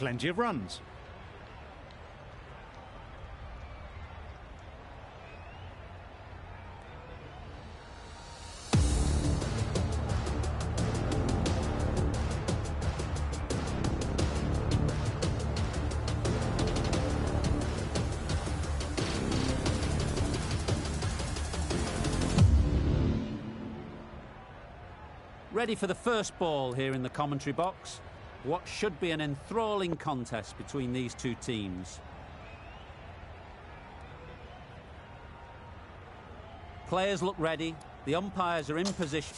plenty of runs. Ready for the first ball here in the commentary box. What should be an enthralling contest between these two teams. Players look ready. The umpires are in position.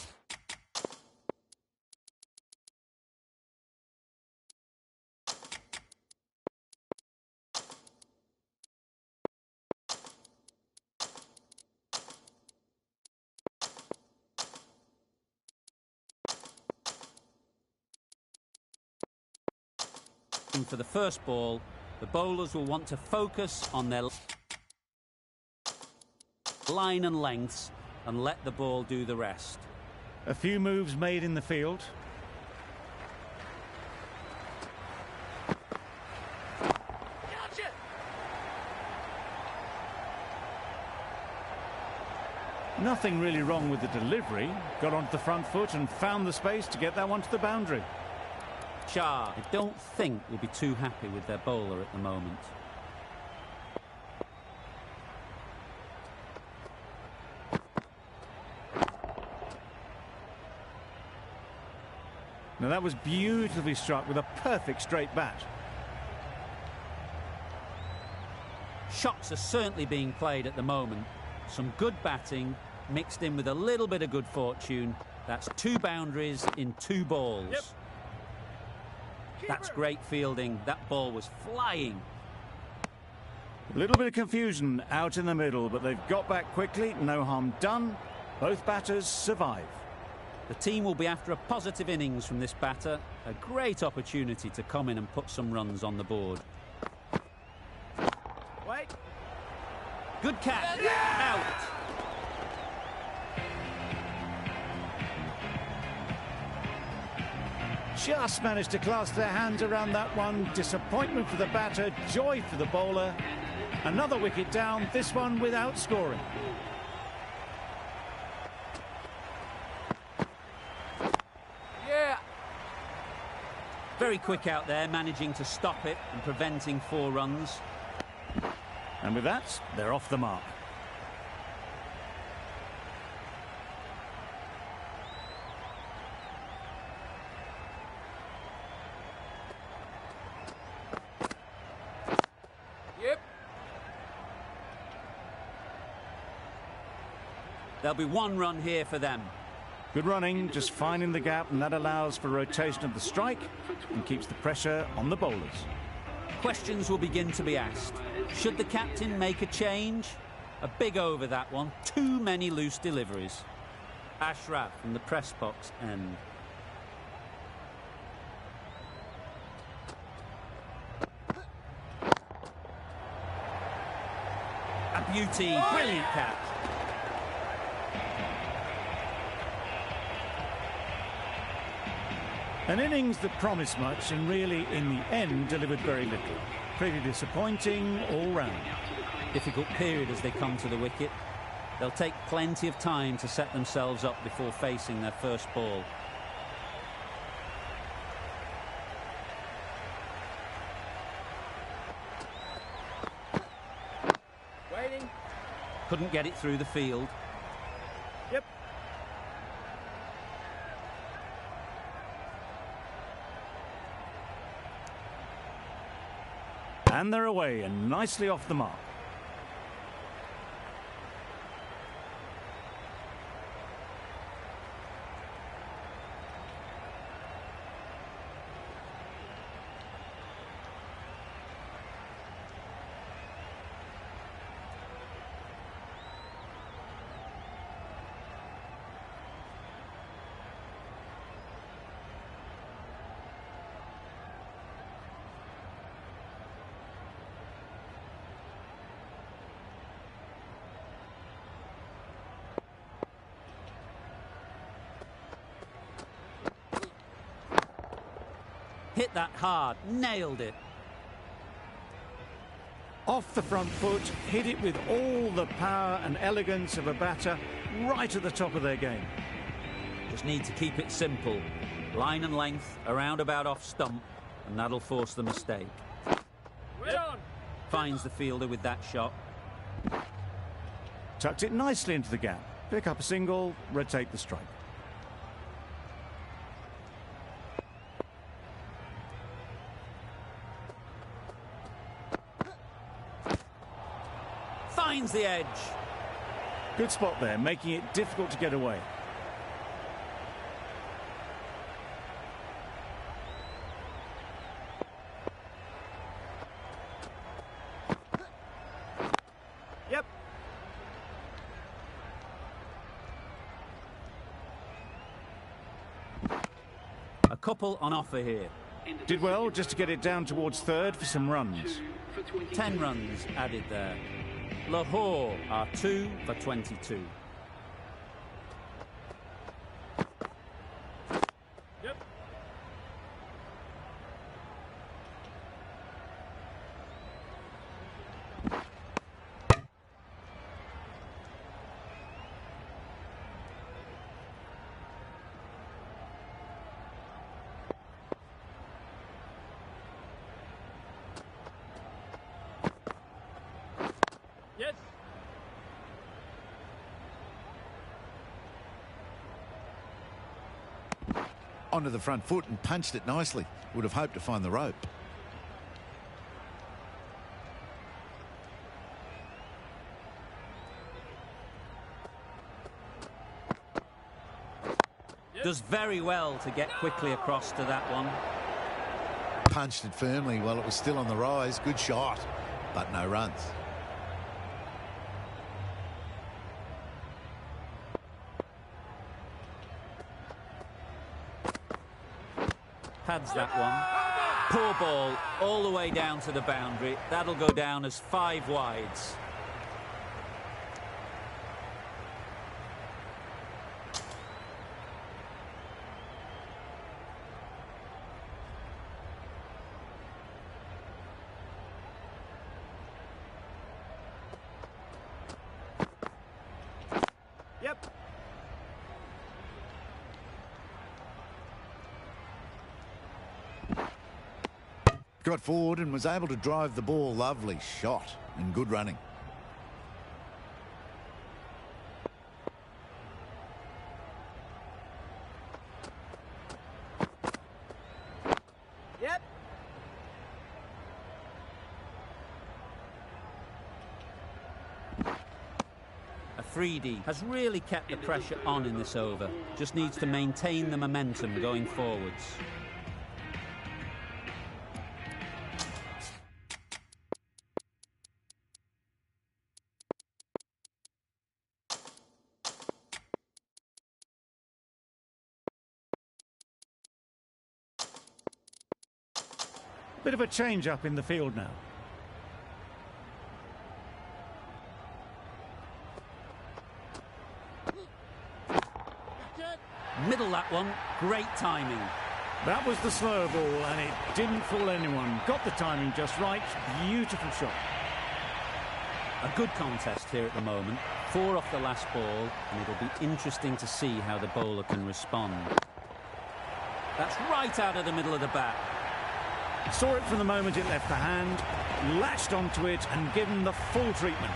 For the first ball, the bowlers will want to focus on their line and lengths and let the ball do the rest. A few moves made in the field. Gotcha. Nothing really wrong with the delivery. Got onto the front foot and found the space to get that one to the boundary. I don't think will be too happy with their bowler at the moment. Now that was beautifully struck with a perfect straight bat. Shots are certainly being played at the moment. Some good batting mixed in with a little bit of good fortune. That's 2 boundaries in 2 balls. Yep. That's great fielding. That ball was flying. A little bit of confusion out in the middle, but they've got back quickly. No harm done. Both batters survive. The team will be after a positive innings from this batter. A great opportunity to come in and put some runs on the board. Wait. Good catch. Out. Just managed to clasp their hands around that one. Disappointment for the batter, joy for the bowler. Another wicket down, this one without scoring. Yeah. Very quick out there, managing to stop it and preventing 4 runs. And with that, they're off the mark. Yep. There'll be 1 run here for them. Good running, just finding the gap, and that allows for rotation of the strike and keeps the pressure on the bowlers. Questions will begin to be asked. Should the captain make a change? A big over that one. Too many loose deliveries. Ashraf from the press box end. A beauty. Brilliant catch. An innings that promised much and really, in the end, delivered very little. Pretty disappointing all round. Difficult period as they come to the wicket. They'll take plenty of time to set themselves up before facing their first ball. Waiting. Couldn't get it through the field. Yep. And they're away and nicely off the mark. Hit that hard, nailed it. Off the front foot, hit it with all the power and elegance of a batter, right at the top of their game. Just need to keep it simple. Line and length, around about off stump, and that'll force the mistake. Right on. Finds the fielder with that shot. Tucked it nicely into the gap. Pick up a single, rotate the strike. Finds the edge. Good spot there, making it difficult to get away. Yep. A couple on offer here. Did well just to get it down towards third for some runs. 10 runs added there. Lahore are 2 for 22. Yep. Yes. Onto the front foot and punched it nicely. Would have hoped to find the rope. Does very well to get quickly across to that one. Punched it firmly while it was still on the rise. Good shot, but no runs. Pads that one. Poor ball all the way down to the boundary. That'll go down as 5 wides. Yep. Got forward and was able to drive the ball. Lovely shot and good running. Yep. Afridi has really kept the pressure on in this over. Just needs to maintain the momentum going forwards. Bit of a change up in the field now. Middle that one, great timing. That was the slower ball and it didn't fool anyone. Got the timing just right. Beautiful shot. A good contest here at the moment. 4 off the last ball, and it'll be interesting to see how the bowler can respond. That's right out of the middle of the bat. Saw it from the moment it left the hand, latched onto it and given the full treatment.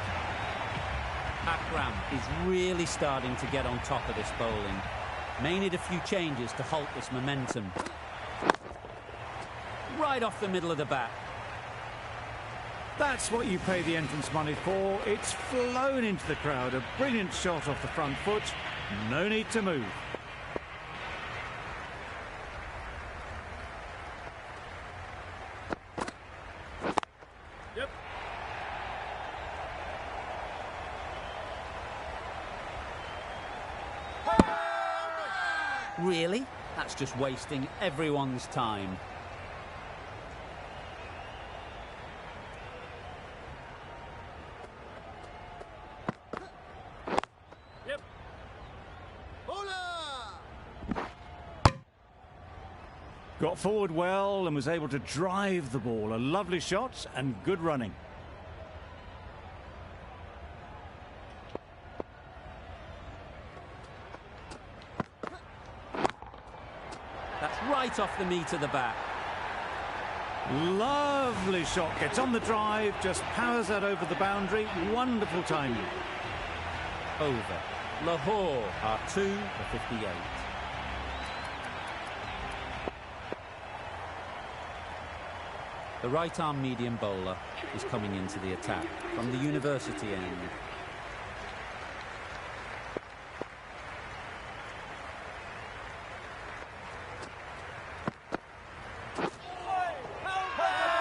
Akram is really starting to get on top of this bowling. May need a few changes to halt this momentum. Right off the middle of the bat. That's what you pay the entrance money for. It's flown into the crowd. A brilliant shot off the front foot. No need to move. Yep. Really? That's just wasting everyone's time. Yep. Got forward well and was able to drive the ball. A lovely shot and good running. That's right off the meat of the bat. Lovely shot. Gets on the drive, just powers that over the boundary. Wonderful timing. Over. Lahore are 2 for 58. The right-arm medium bowler is coming into the attack from the university end.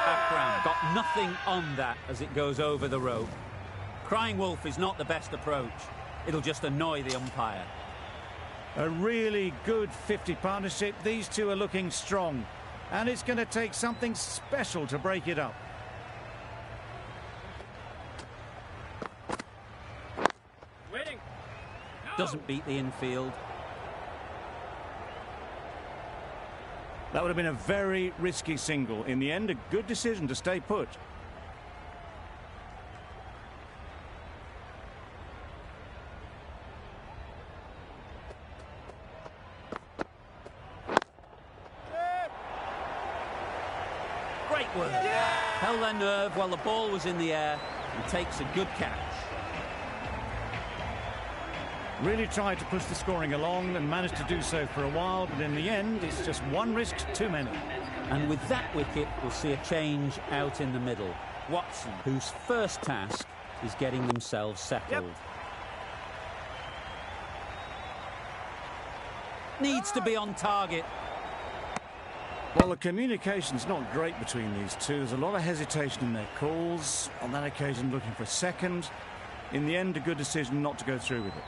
Akram got nothing on that as it goes over the rope. Crying wolf is not the best approach. It'll just annoy the umpire. A really good 50 partnership. These two are looking strong. And it's going to take something special to break it up. Waiting. Doesn't beat the infield. That would have been a very risky single. In the end, a good decision to stay put. Great work. Held their nerve while the ball was in the air and takes a good catch. Really tried to push the scoring along and managed to do so for a while, but in the end, it's just one risk too many. And with that wicket, we'll see a change out in the middle. Watson, whose first task is getting themselves settled. Needs to be on target. Well, the communication's not great between these two. There's a lot of hesitation in their calls. On that occasion, looking for a second. In the end, a good decision not to go through with it.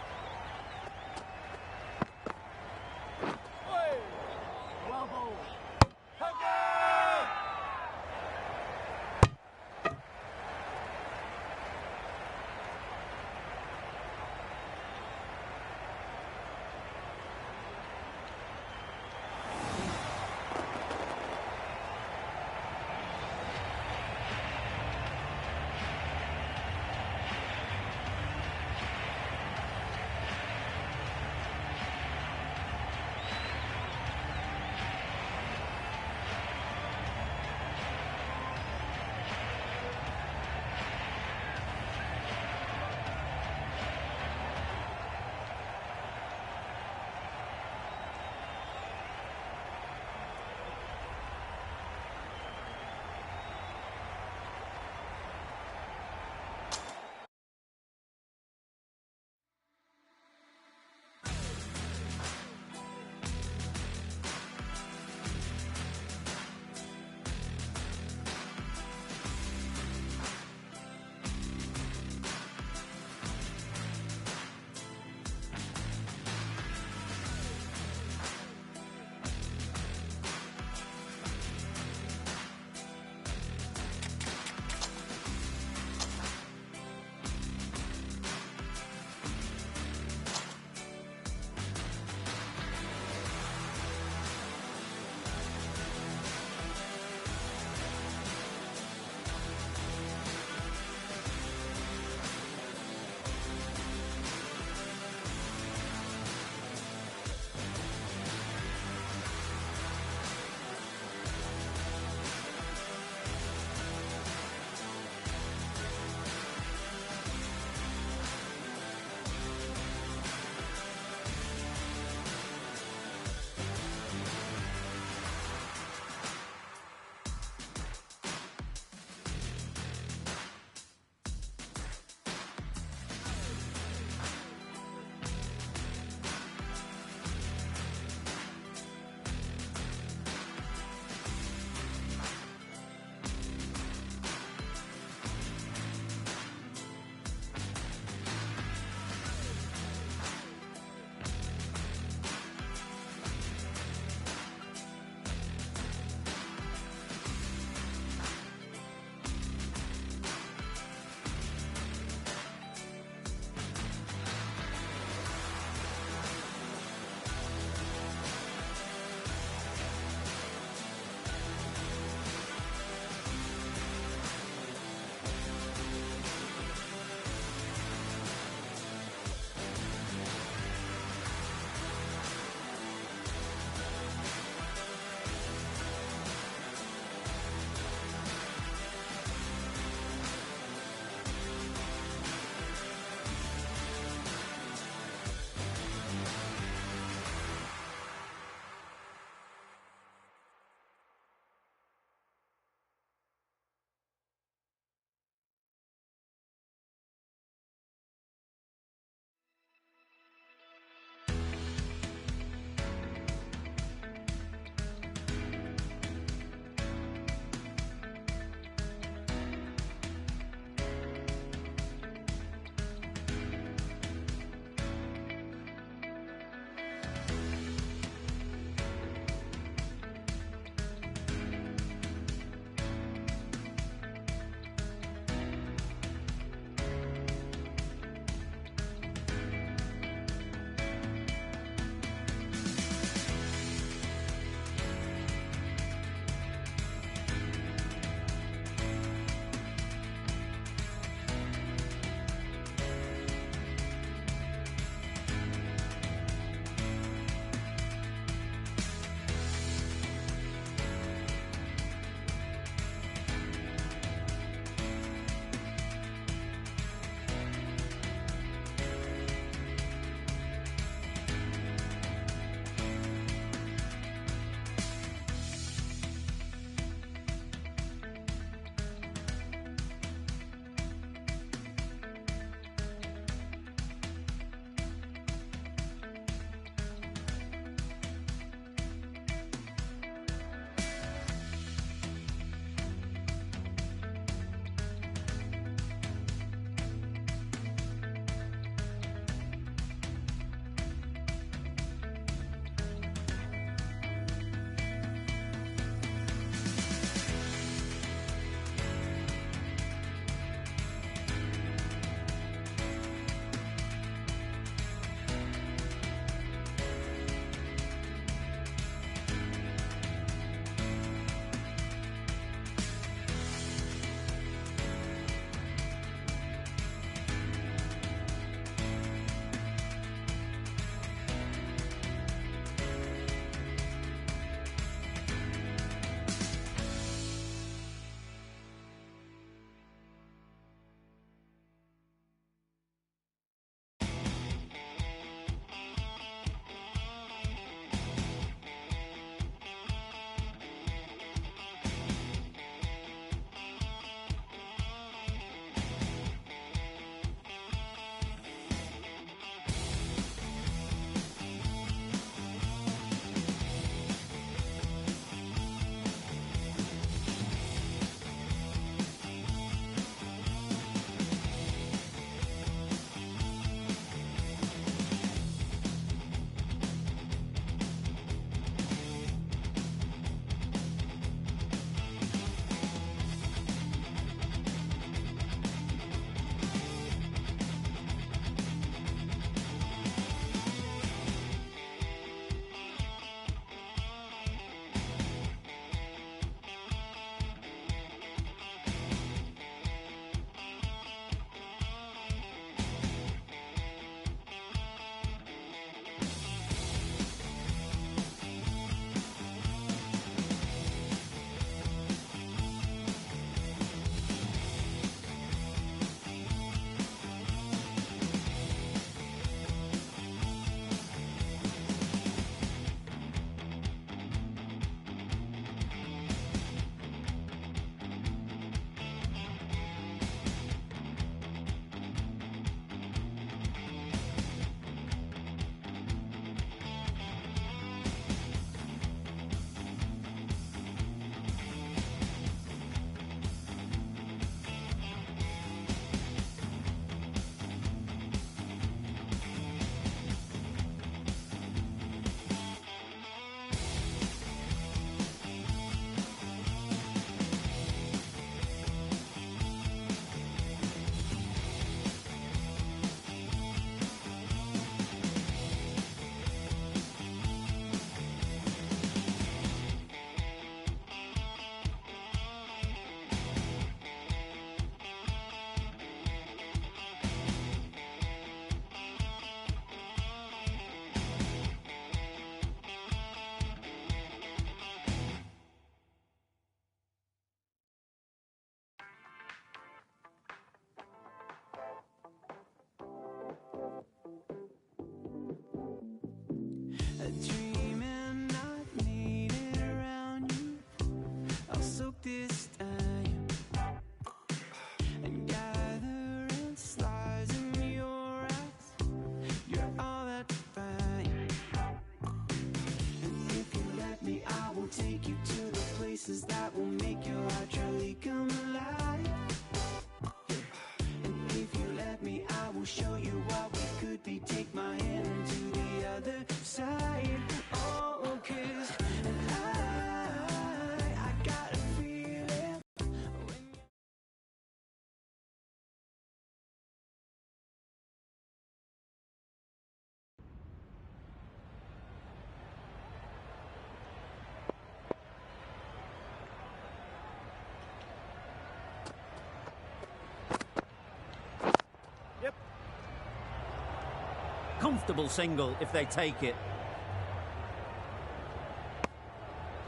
comfortable single if they take it.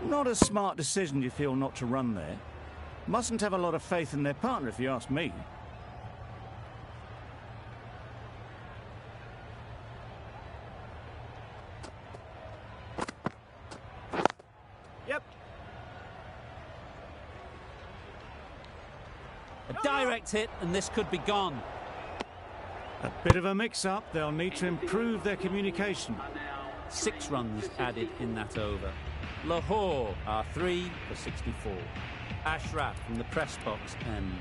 Not a smart decision, you feel, not to run there. Mustn't have a lot of faith in their partner, if you ask me. Yep. A direct hit, and this could be gone. A bit of a mix-up. They'll need to improve their communication. 6 runs added in that over. Lahore are 3 for 64. Ashraf from the press box end.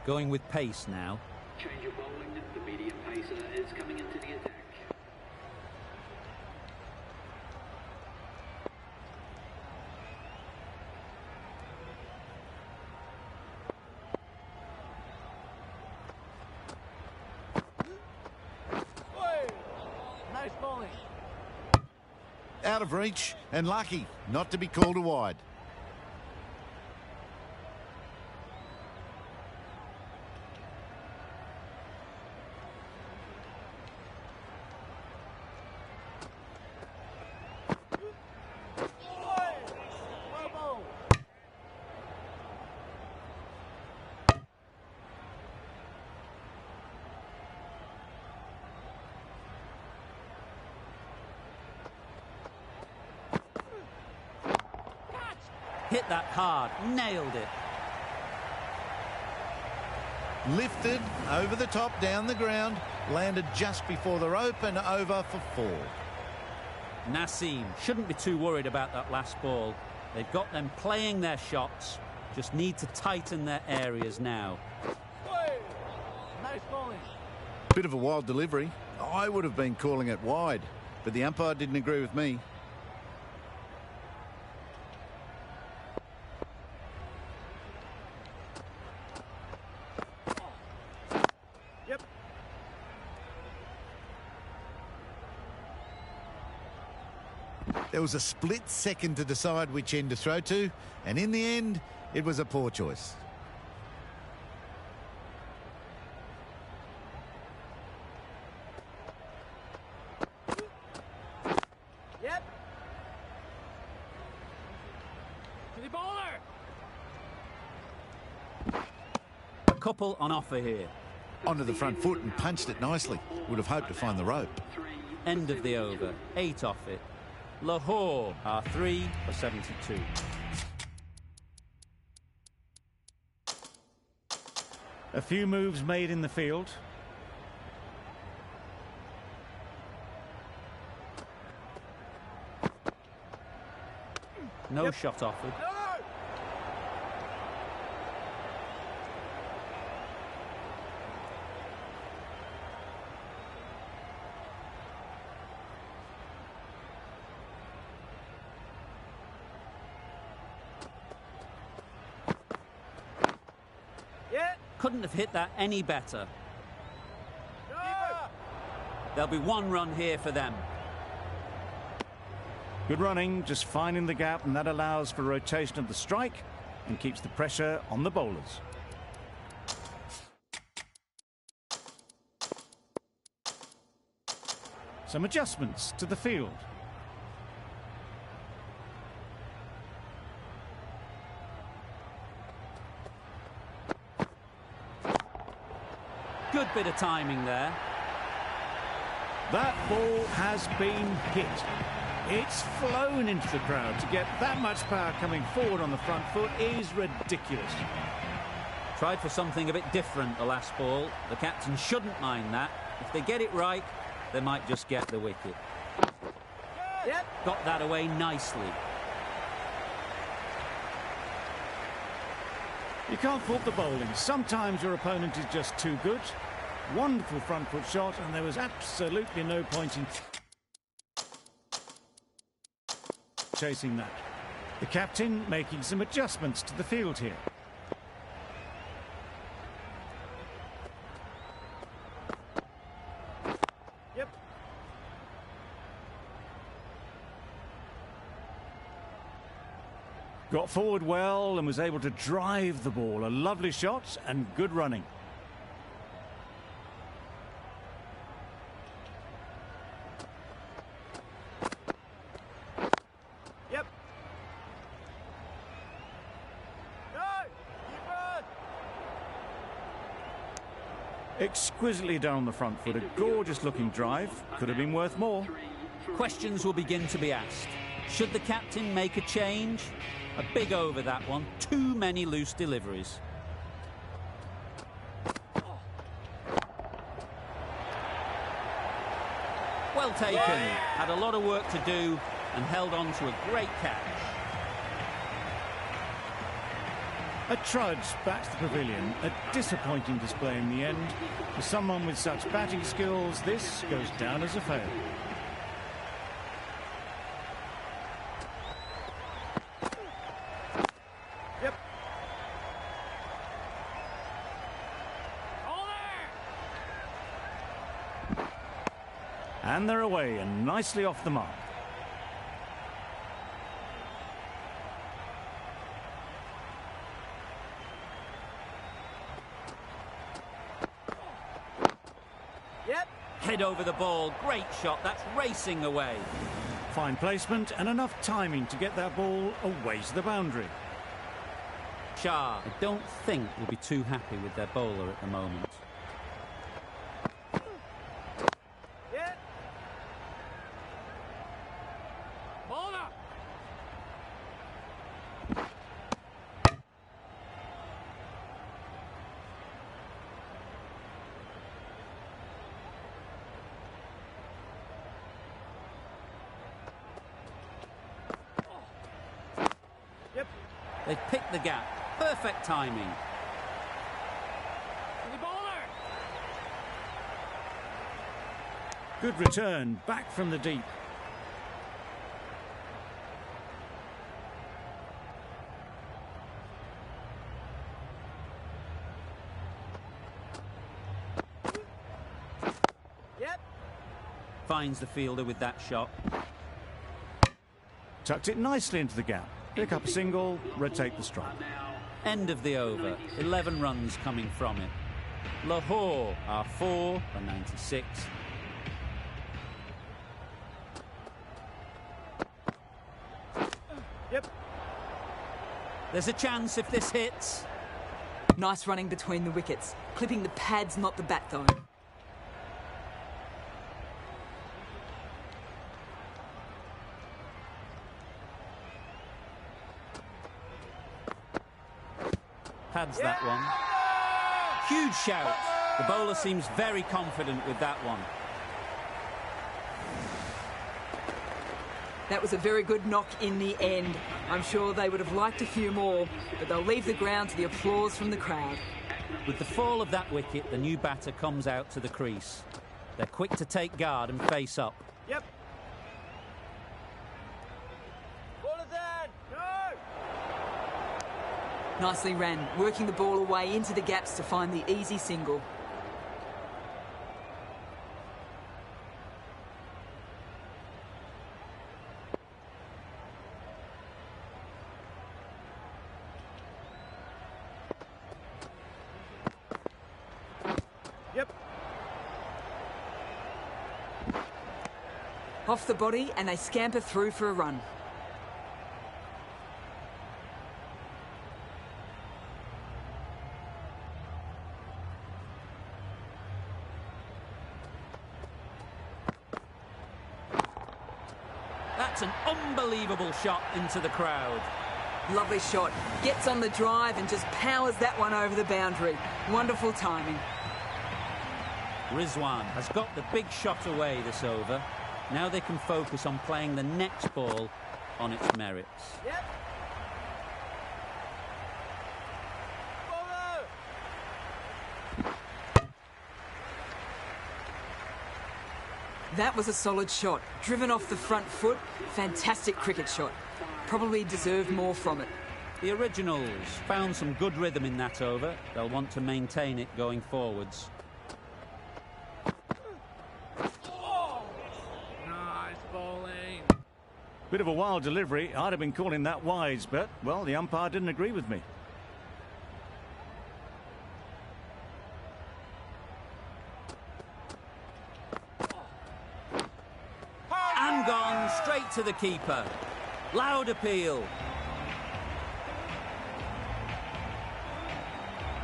Going with pace now. Change of bowling. The medium pacer is coming into the attack. Nice bowling. Out of reach and lucky not to be called a wide. Hit that hard, nailed it. Lifted over the top, down the ground, landed just before the rope and over for 4. Naseem shouldn't be too worried about that last ball. They've got them playing their shots, just need to tighten their areas now. Nice bowling. Bit of a wild delivery. I would have been calling it wide, but the umpire didn't agree with me. Yep. There was a split second to decide which end to throw to, and in the end, it was a poor choice. Yep. To the bowler. A couple on offer here. Onto the front foot and punched it nicely. Would have hoped to find the rope. End of the over, 8 off it. Lahore are 3 for 72. A few moves made in the field. No shot offered. No. Yeah. Couldn't have hit that any better. No. There'll be 1 run here for them. Good running, just finding the gap, and that allows for rotation of the strike and keeps the pressure on the bowlers. Some adjustments to the field. Good bit of timing there. That ball has been hit. It's flown into the crowd. To get that much power coming forward on the front foot is ridiculous. Tried for something a bit different the last ball. The captain shouldn't mind that. If they get it right, they might just get the wicket. Yep. Got that away nicely. You can't fault the bowling. Sometimes your opponent is just too good. Wonderful front foot shot, and there was absolutely no point in chasing that. The captain making some adjustments to the field here. Yep. Got forward well and was able to drive the ball. A lovely shot and good running. Exquisitely done on the front foot. A gorgeous looking drive. Could have been worth more. Questions will begin to be asked. Should the captain make a change? A big over, that one. Too many loose deliveries. Well taken. Had a lot of work to do and held on to a great catch. A trudge back to the pavilion. A disappointing display in the end. For someone with such batting skills, this goes down as a fail. Yep. And they're away and nicely off the mark. Yep. Head over the ball. Great shot. That's racing away. Fine placement and enough timing to get that ball away to the boundary. Shah, I don't think will be too happy with their bowler at the moment. Yep. Bowler. Yep. They've picked the gap. Perfect timing. The bowler. Good return, back from the deep. Yep. Finds the fielder with that shot. Tucked it nicely into the gap. Pick up a single, rotate the strike. End of the over. 11 runs coming from it. Lahore are 4 for 96. Yep. There's a chance if this hits. Nice running between the wickets. Clipping the pads, not the bat, though. Pads that one. Huge shout. The bowler seems very confident with that one. That was a very good knock in the end. I'm sure they would have liked a few more, but they'll leave the ground to the applause from the crowd. With the fall of that wicket, the new batter comes out to the crease. They're quick to take guard and face up. Yep. Bowler down. No. Nicely ran, working the ball away into the gaps to find the easy single. Yep. Off the body, and they scamper through for a run. That's an unbelievable shot into the crowd. Lovely shot. Gets on the drive and just powers that one over the boundary. Wonderful timing. Rizwan has got the big shot away this over. Now they can focus on playing the next ball on its merits. Yep. Bowler. That was a solid shot. Driven off the front foot. Fantastic cricket shot. Probably deserved more from it. The originals found some good rhythm in that over. They'll want to maintain it going forwards. Nice bowling. Bit of a wild delivery. I'd have been calling that wise, but, well, the umpire didn't agree with me. And gone straight to the keeper. Loud appeal.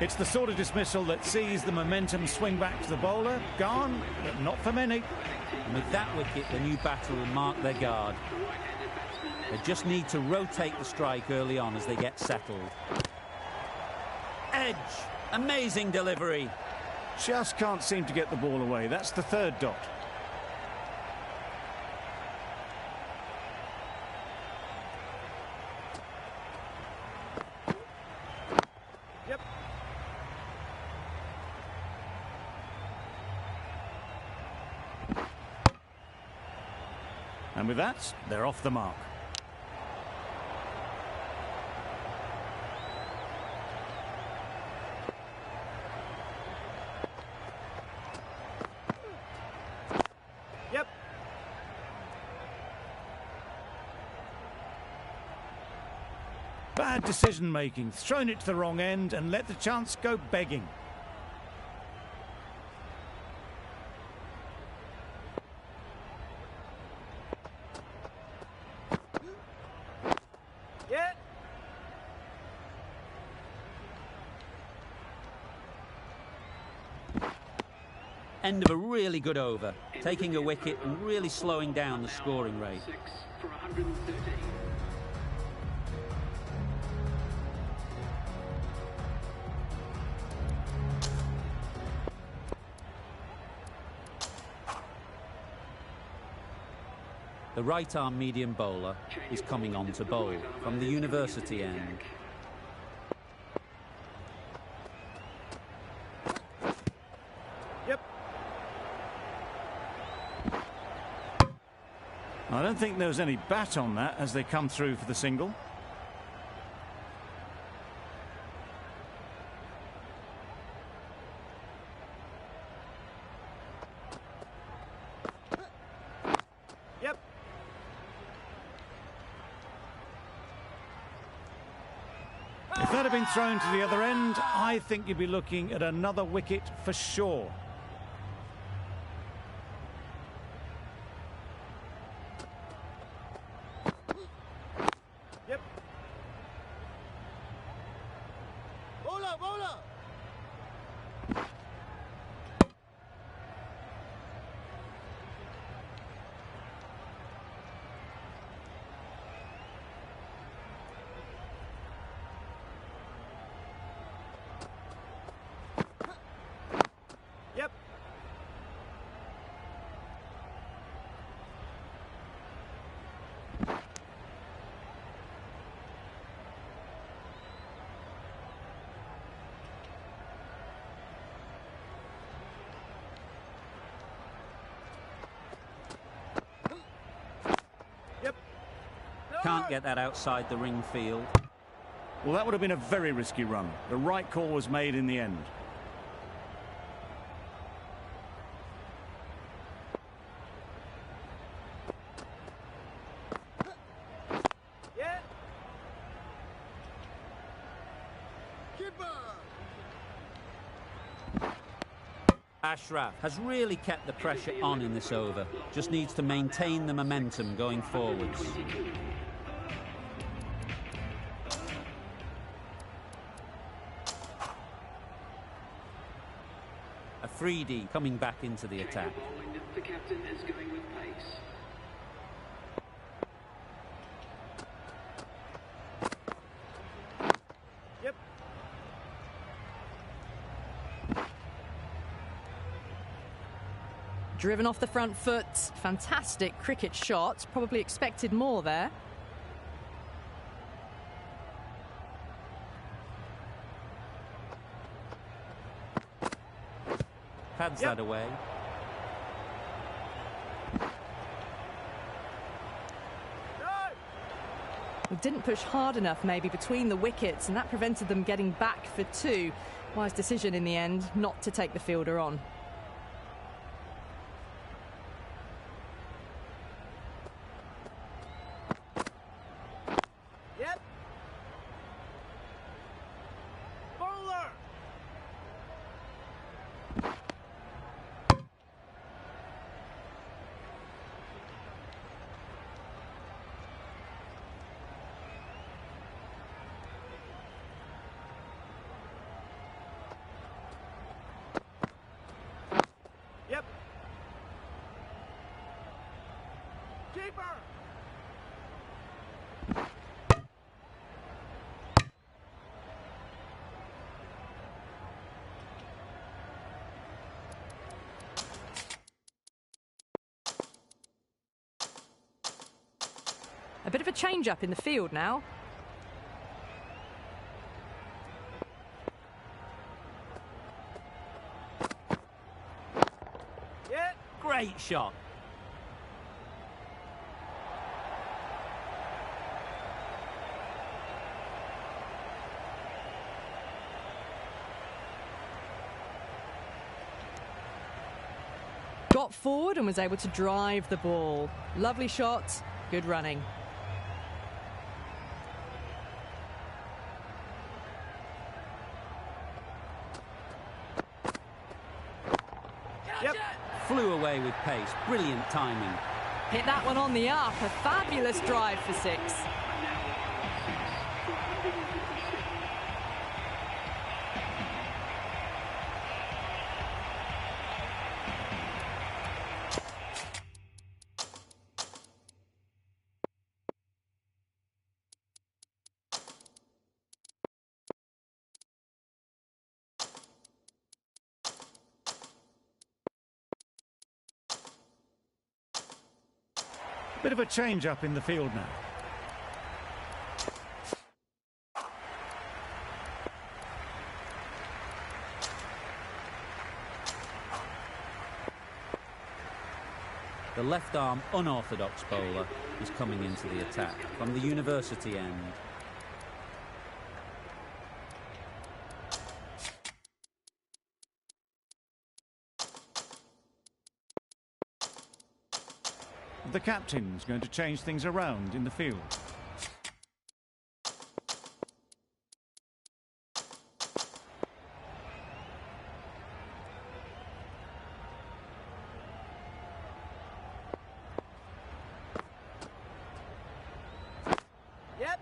It's the sort of dismissal that sees the momentum swing back to the bowler. Gone, but not for many. And with that wicket, the new batter will mark their guard. They just need to rotate the strike early on as they get settled. Edge! Amazing delivery. Just can't seem to get the ball away. That's the third dot. Yep. And with that, they're off the mark. Yep. Bad decision making, thrown it to the wrong end and let the chance go begging. Yeah. End of a really good over, taking a wicket and really slowing down the scoring rate. 6 for 113. The right-arm medium bowler is coming on to bowl from the university end. Yep. I don't think there was any bat on that as they come through for the single. Yep. If that had been thrown to the other end, I think you'd be looking at another wicket for sure. Yep. Bowler, bowler. Yep. Yep. Can't get that outside the ring field. Well, that would have been a very risky run. The right call was made in the end. Yeah. Keeper. Ashraf has really kept the pressure on in this over. Just needs to maintain the momentum going forwards. Afridi coming back into the attack. Bowling, the captain is going with pace. Yep. Driven off the front foot. Fantastic cricket shot. Probably expected more there. Pads Yep. that away. No. Well, didn't push hard enough maybe between the wickets, and that prevented them getting back for two. Wise decision in the end not to take the fielder on. Yep. Bowler. Keeper! A bit of a change-up in the field now. Yeah! Great shot. Got forward and was able to drive the ball. Lovely shot, good running. Yep! Flew away with pace. Brilliant timing. Hit that one on the up. A fabulous drive for 6. Bit of a change-up in the field now. The left-arm unorthodox bowler is coming into the attack from the university end. The captain's going to change things around in the field. Yep!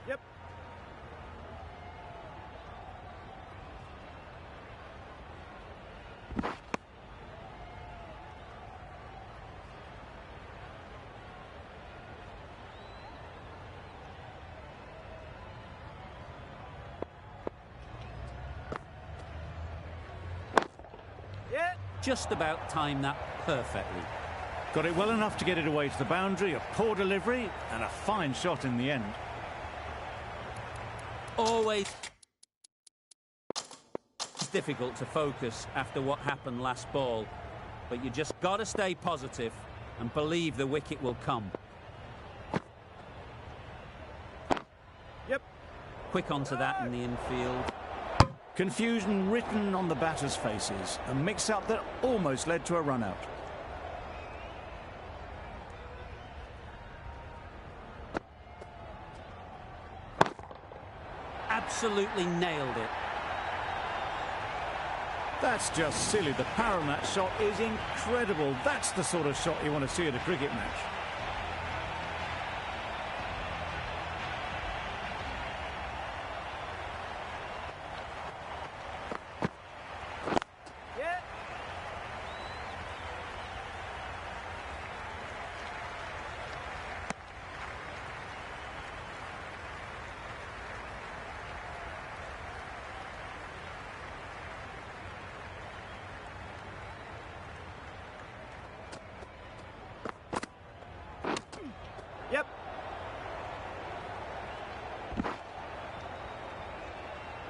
Yep! Yeah! Just about timed that perfectly. Got it well enough to get it away to the boundary, a poor delivery and a fine shot in the end. Always it's difficult to focus after what happened last ball, but you just got to stay positive and believe the wicket will come. Yep! Quick onto that in the infield. Confusion written on the batters' faces, a mix-up that almost led to a run-out. Absolutely nailed it. That's just silly. The power on that shot is incredible. That's the sort of shot you want to see at a cricket match. Yeah! Yep!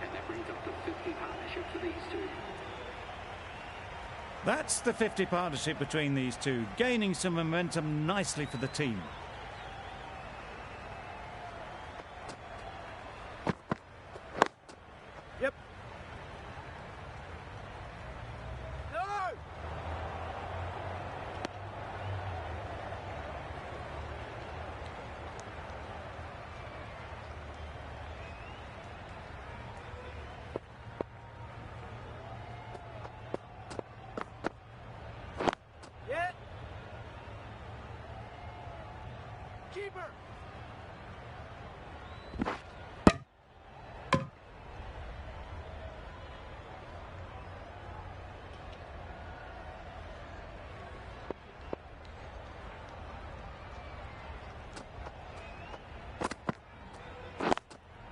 And that brings up the 50 partnership for these two. That's the 50 partnership between these two, gaining some momentum nicely for the team. Yep! No! Keeper!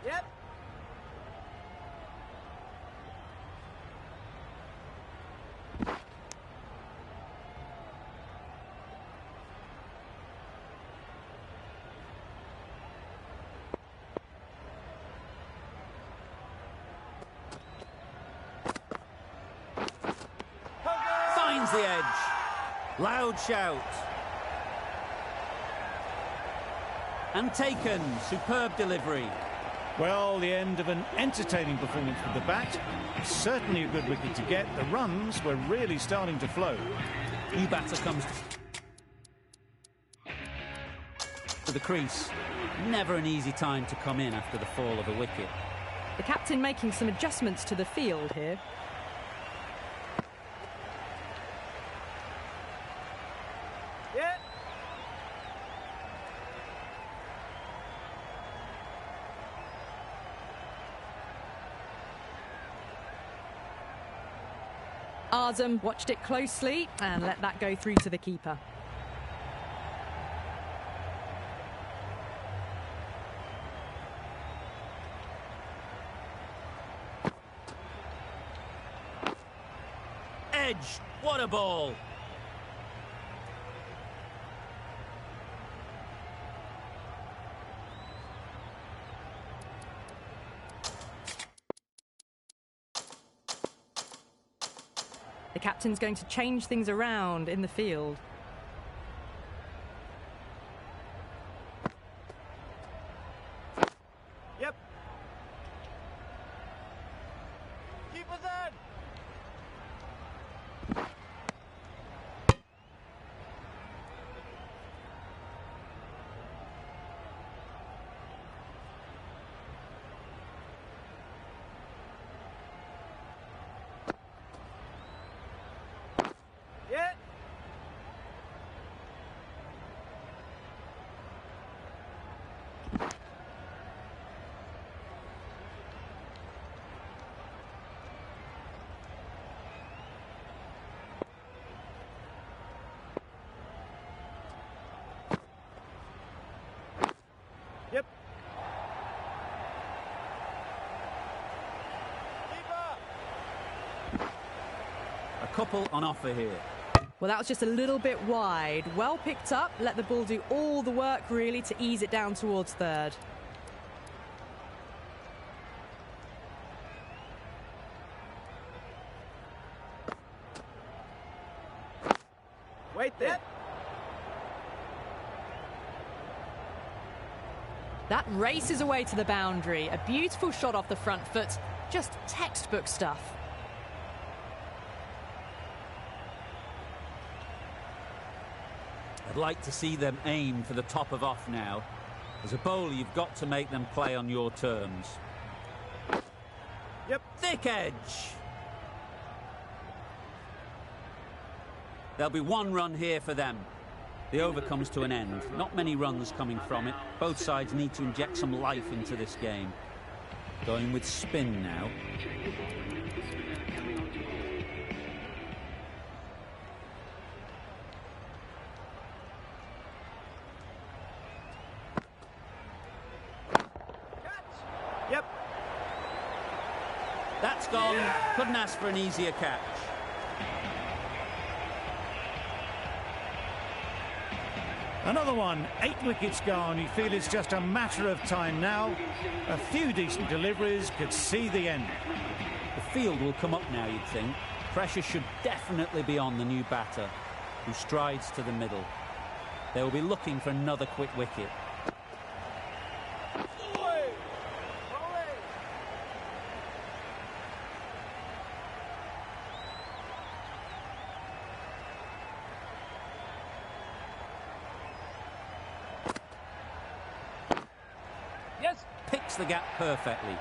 Yep. Finds the edge. Loud shout. And taken. Superb delivery. Well, the end of an entertaining performance with the bat. Certainly a good wicket to get. The runs were really starting to flow. New batter comes to the crease. Never an easy time to come in after the fall of a wicket. The captain making some adjustments to the field here. Yeah. Azam watched it closely and let that go through to the keeper. Edge. What a ball. The captain's going to change things around in the field. Yep. Keeper's in. Yeah. Yep. Keeper. A couple on offer here. Well, that was just a little bit wide. Well picked up, let the ball do all the work really to ease it down towards third. Wait there. That races away to the boundary. A beautiful shot off the front foot. Just textbook stuff. I'd like to see them aim for the top of off now. As a bowler, you've got to make them play on your terms. Yep. Thick edge. There'll be one run here for them. The over comes to an end. Not many runs coming from it. Both sides need to inject some life into this game. Going with spin now. Yep. That's gone. Couldn't ask for an easier catch. Another one, 8 wickets gone. You feel it's just a matter of time now. A few decent deliveries could see the end. The field will come up now, you'd think. Pressure should definitely be on the new batter, who strides to the middle. They will be looking for another quick wicket. Yes. Picks the gap perfectly.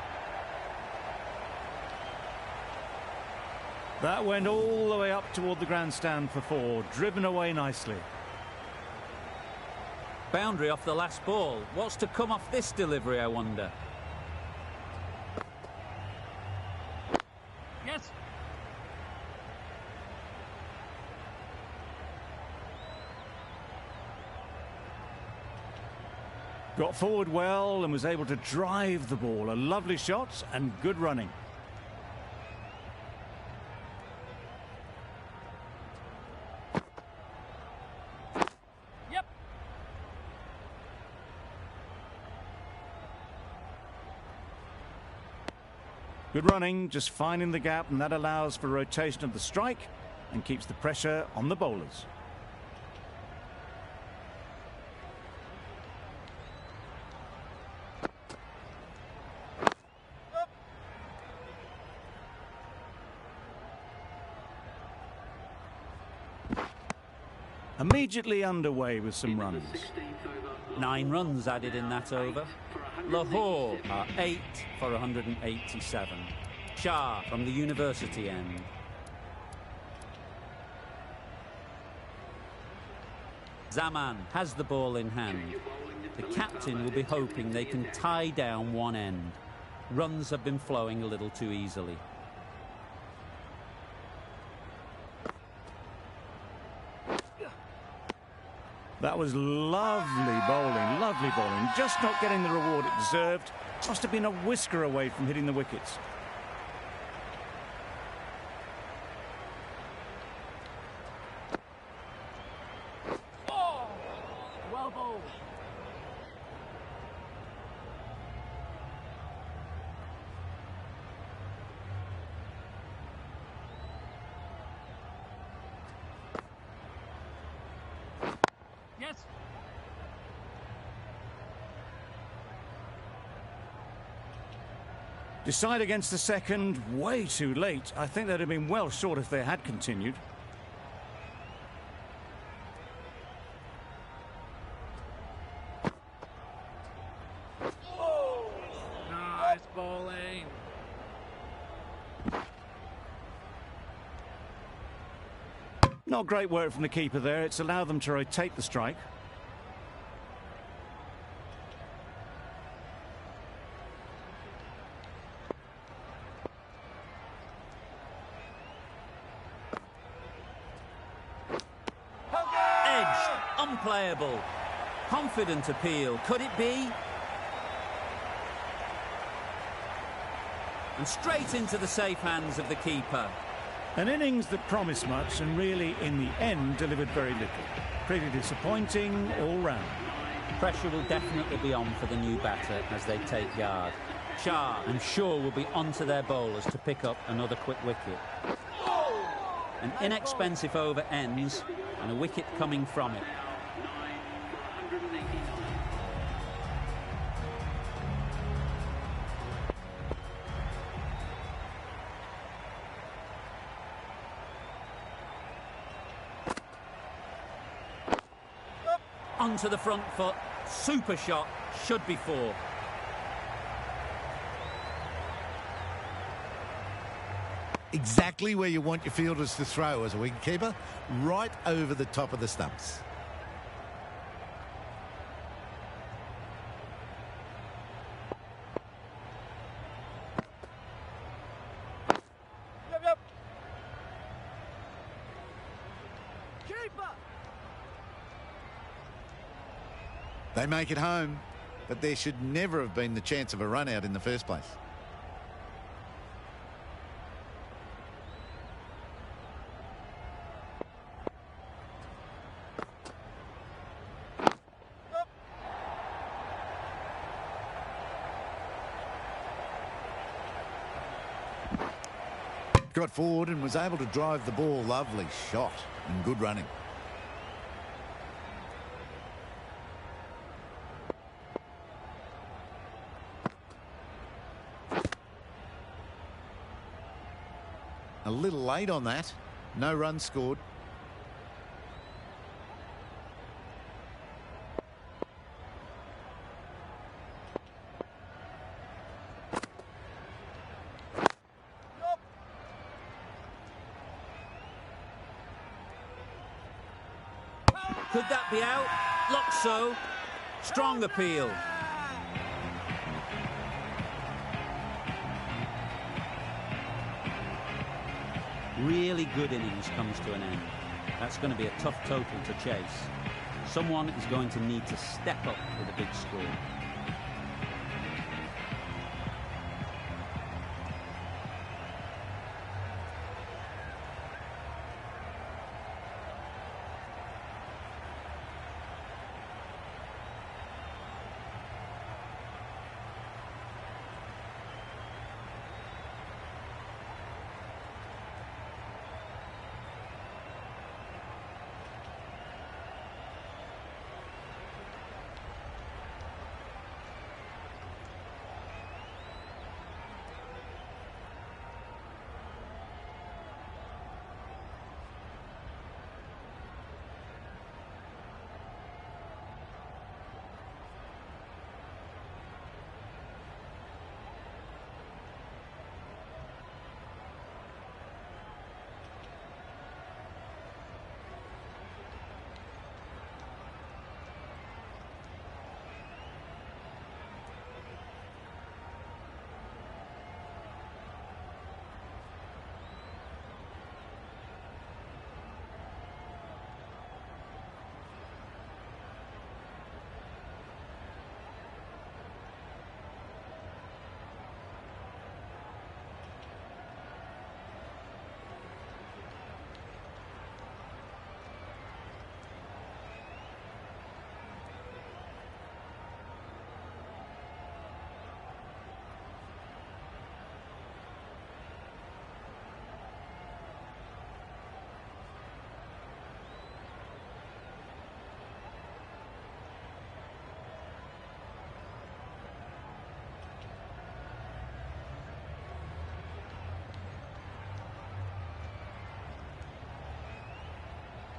That went all the way up toward the grandstand for 4, driven away nicely. Boundary off the last ball. What's to come off this delivery, I wonder? Yes. Got forward well and was able to drive the ball. A lovely shot and good running. Yep. Good running, just finding the gap, and that allows for rotation of the strike and keeps the pressure on the bowlers. Immediately underway with some runs. 9 runs added in that over. Lahore are 8 for 187. Shah from the university end. Zaman has the ball in hand. The captain will be hoping they can tie down one end. Runs have been flowing a little too easily. That was lovely bowling, just not getting the reward it deserved. Must have been a whisker away from hitting the wickets. Oh, well bowled. Yes. Decide against the second, way too late. I think they'd have been well short if they had continued. Nice bowling. Not great work from the keeper there. It's allowed them to rotate the strike. Edged, unplayable. Confident appeal, could it be? And straight into the safe hands of the keeper. An innings that promised much and really, in the end, delivered very little. Pretty disappointing all round. Pressure will definitely be on for the new batter as they take yard. Shah and Shaw will be onto their bowlers to pick up another quick wicket. An inexpensive over ends and a wicket coming from it. Onto the front foot, super shot, should be 4. Exactly where you want your fielders to throw as a wicketkeeper, right over the top of the stumps. Yep, yep. Keeper. They make it home, but there should never have been the chance of a run out in the first place. Got forward and was able to drive the ball. Lovely shot and good running. A little late on that. No runs scored. Could that be out? Looks so. Strong appeal. Really good innings comes to an end. That's going to be a tough total to chase. Someone is going to need to step up with a big score.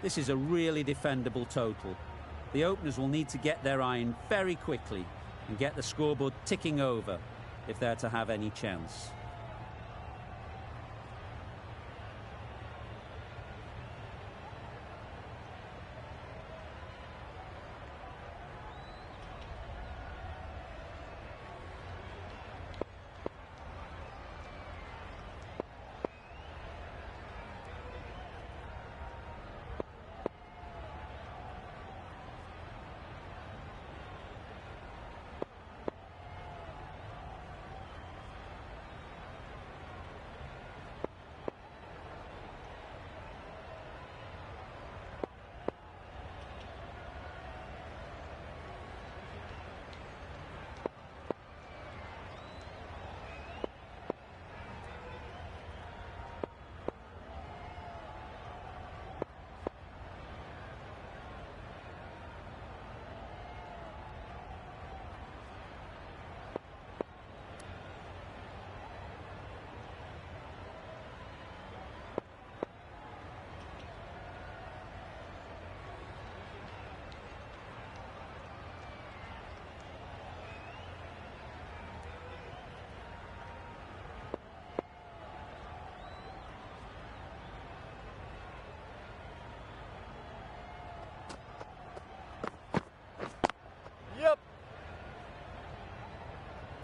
This is a really defendable total. The openers will need to get their iron very quickly and get the scoreboard ticking over if they're to have any chance.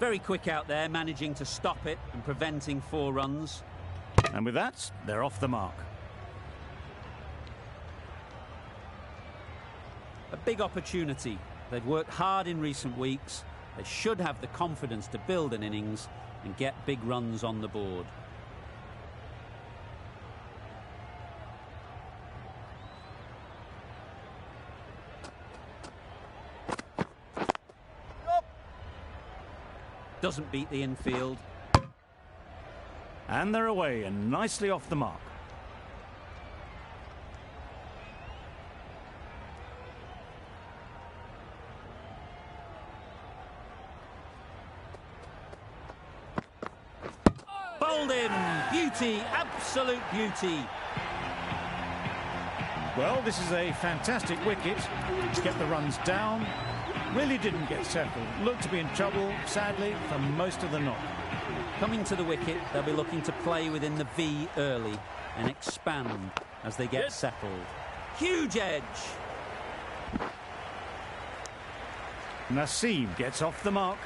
Very quick out there, managing to stop it and preventing 4 runs. And with that, they're off the mark. A big opportunity. They've worked hard in recent weeks. They should have the confidence to build an innings and get big runs on the board. Doesn't beat the infield. And they're away and nicely off the mark. Bowled in. Beauty, absolute beauty. Well, this is a fantastic wicket to get the runs down. Really didn't get settled. Looked to be in trouble, sadly, for most of the knock. Coming to the wicket, they'll be looking to play within the V early and expand as they get settled. Huge edge. Nassim gets off the mark.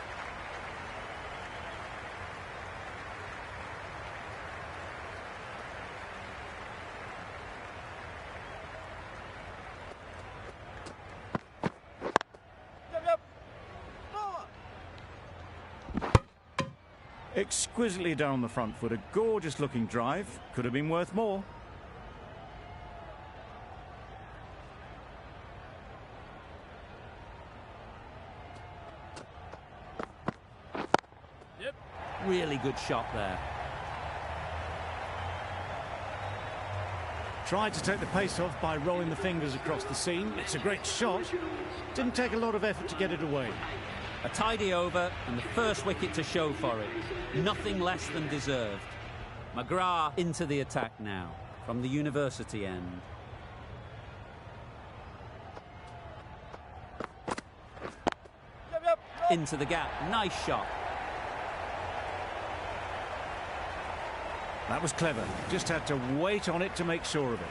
Exquisitely down the front foot, a gorgeous looking drive. Could have been worth more. Really good shot there. Tried to take the pace off by rolling the fingers across the seam. It's a great shot. Didn't take a lot of effort to get it away. A tidy over and the first wicket to show for it. Nothing less than deserved. McGrath into the attack now from the university end. Into the gap. Nice shot. That was clever. Just had to wait on it to make sure of it.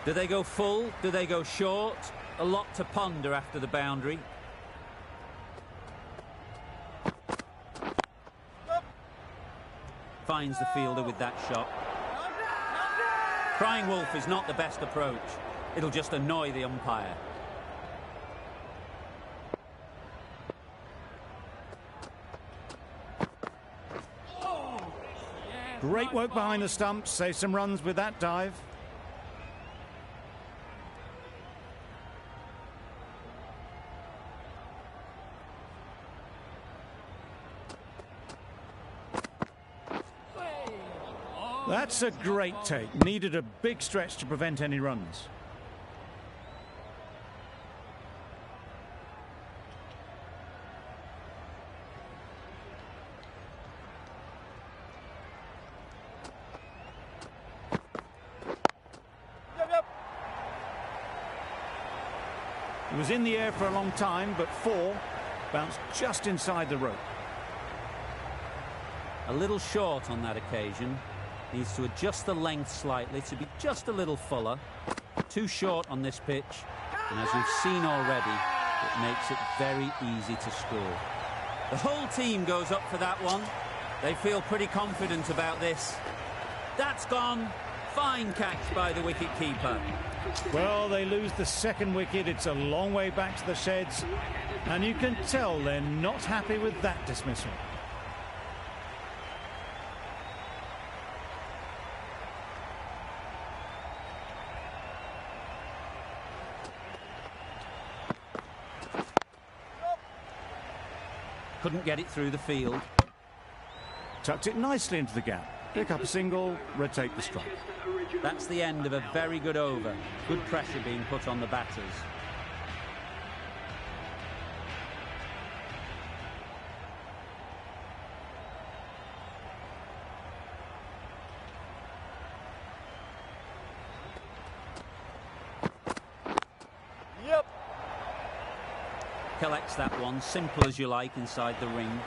Do they go full? Do they go short? A lot to ponder after the boundary. Finds the fielder with that shot. Crying wolf is not the best approach. It'll just annoy the umpire. Great work behind the stumps. Save some runs with that dive. That's a great take. Needed a big stretch to prevent any runs. It was in the air for a long time, but 4 bounced just inside the rope. A little short on that occasion. Needs to adjust the length slightly to be just a little fuller. Too short on this pitch, and as we've seen already, it makes it very easy to score. The whole team goes up for that one. They feel pretty confident about this. That's gone. Fine catch by the wicket-keeper. Well, they lose the second wicket. It's a long way back to the sheds, and you can tell they're not happy with that dismissal. Couldn't get it through the field. Tucked it nicely into the gap. Pick up a single, rotate the strike. That's the end of a very good over. Good pressure being put on the batters. Collects that one, simple as you like, inside the ring.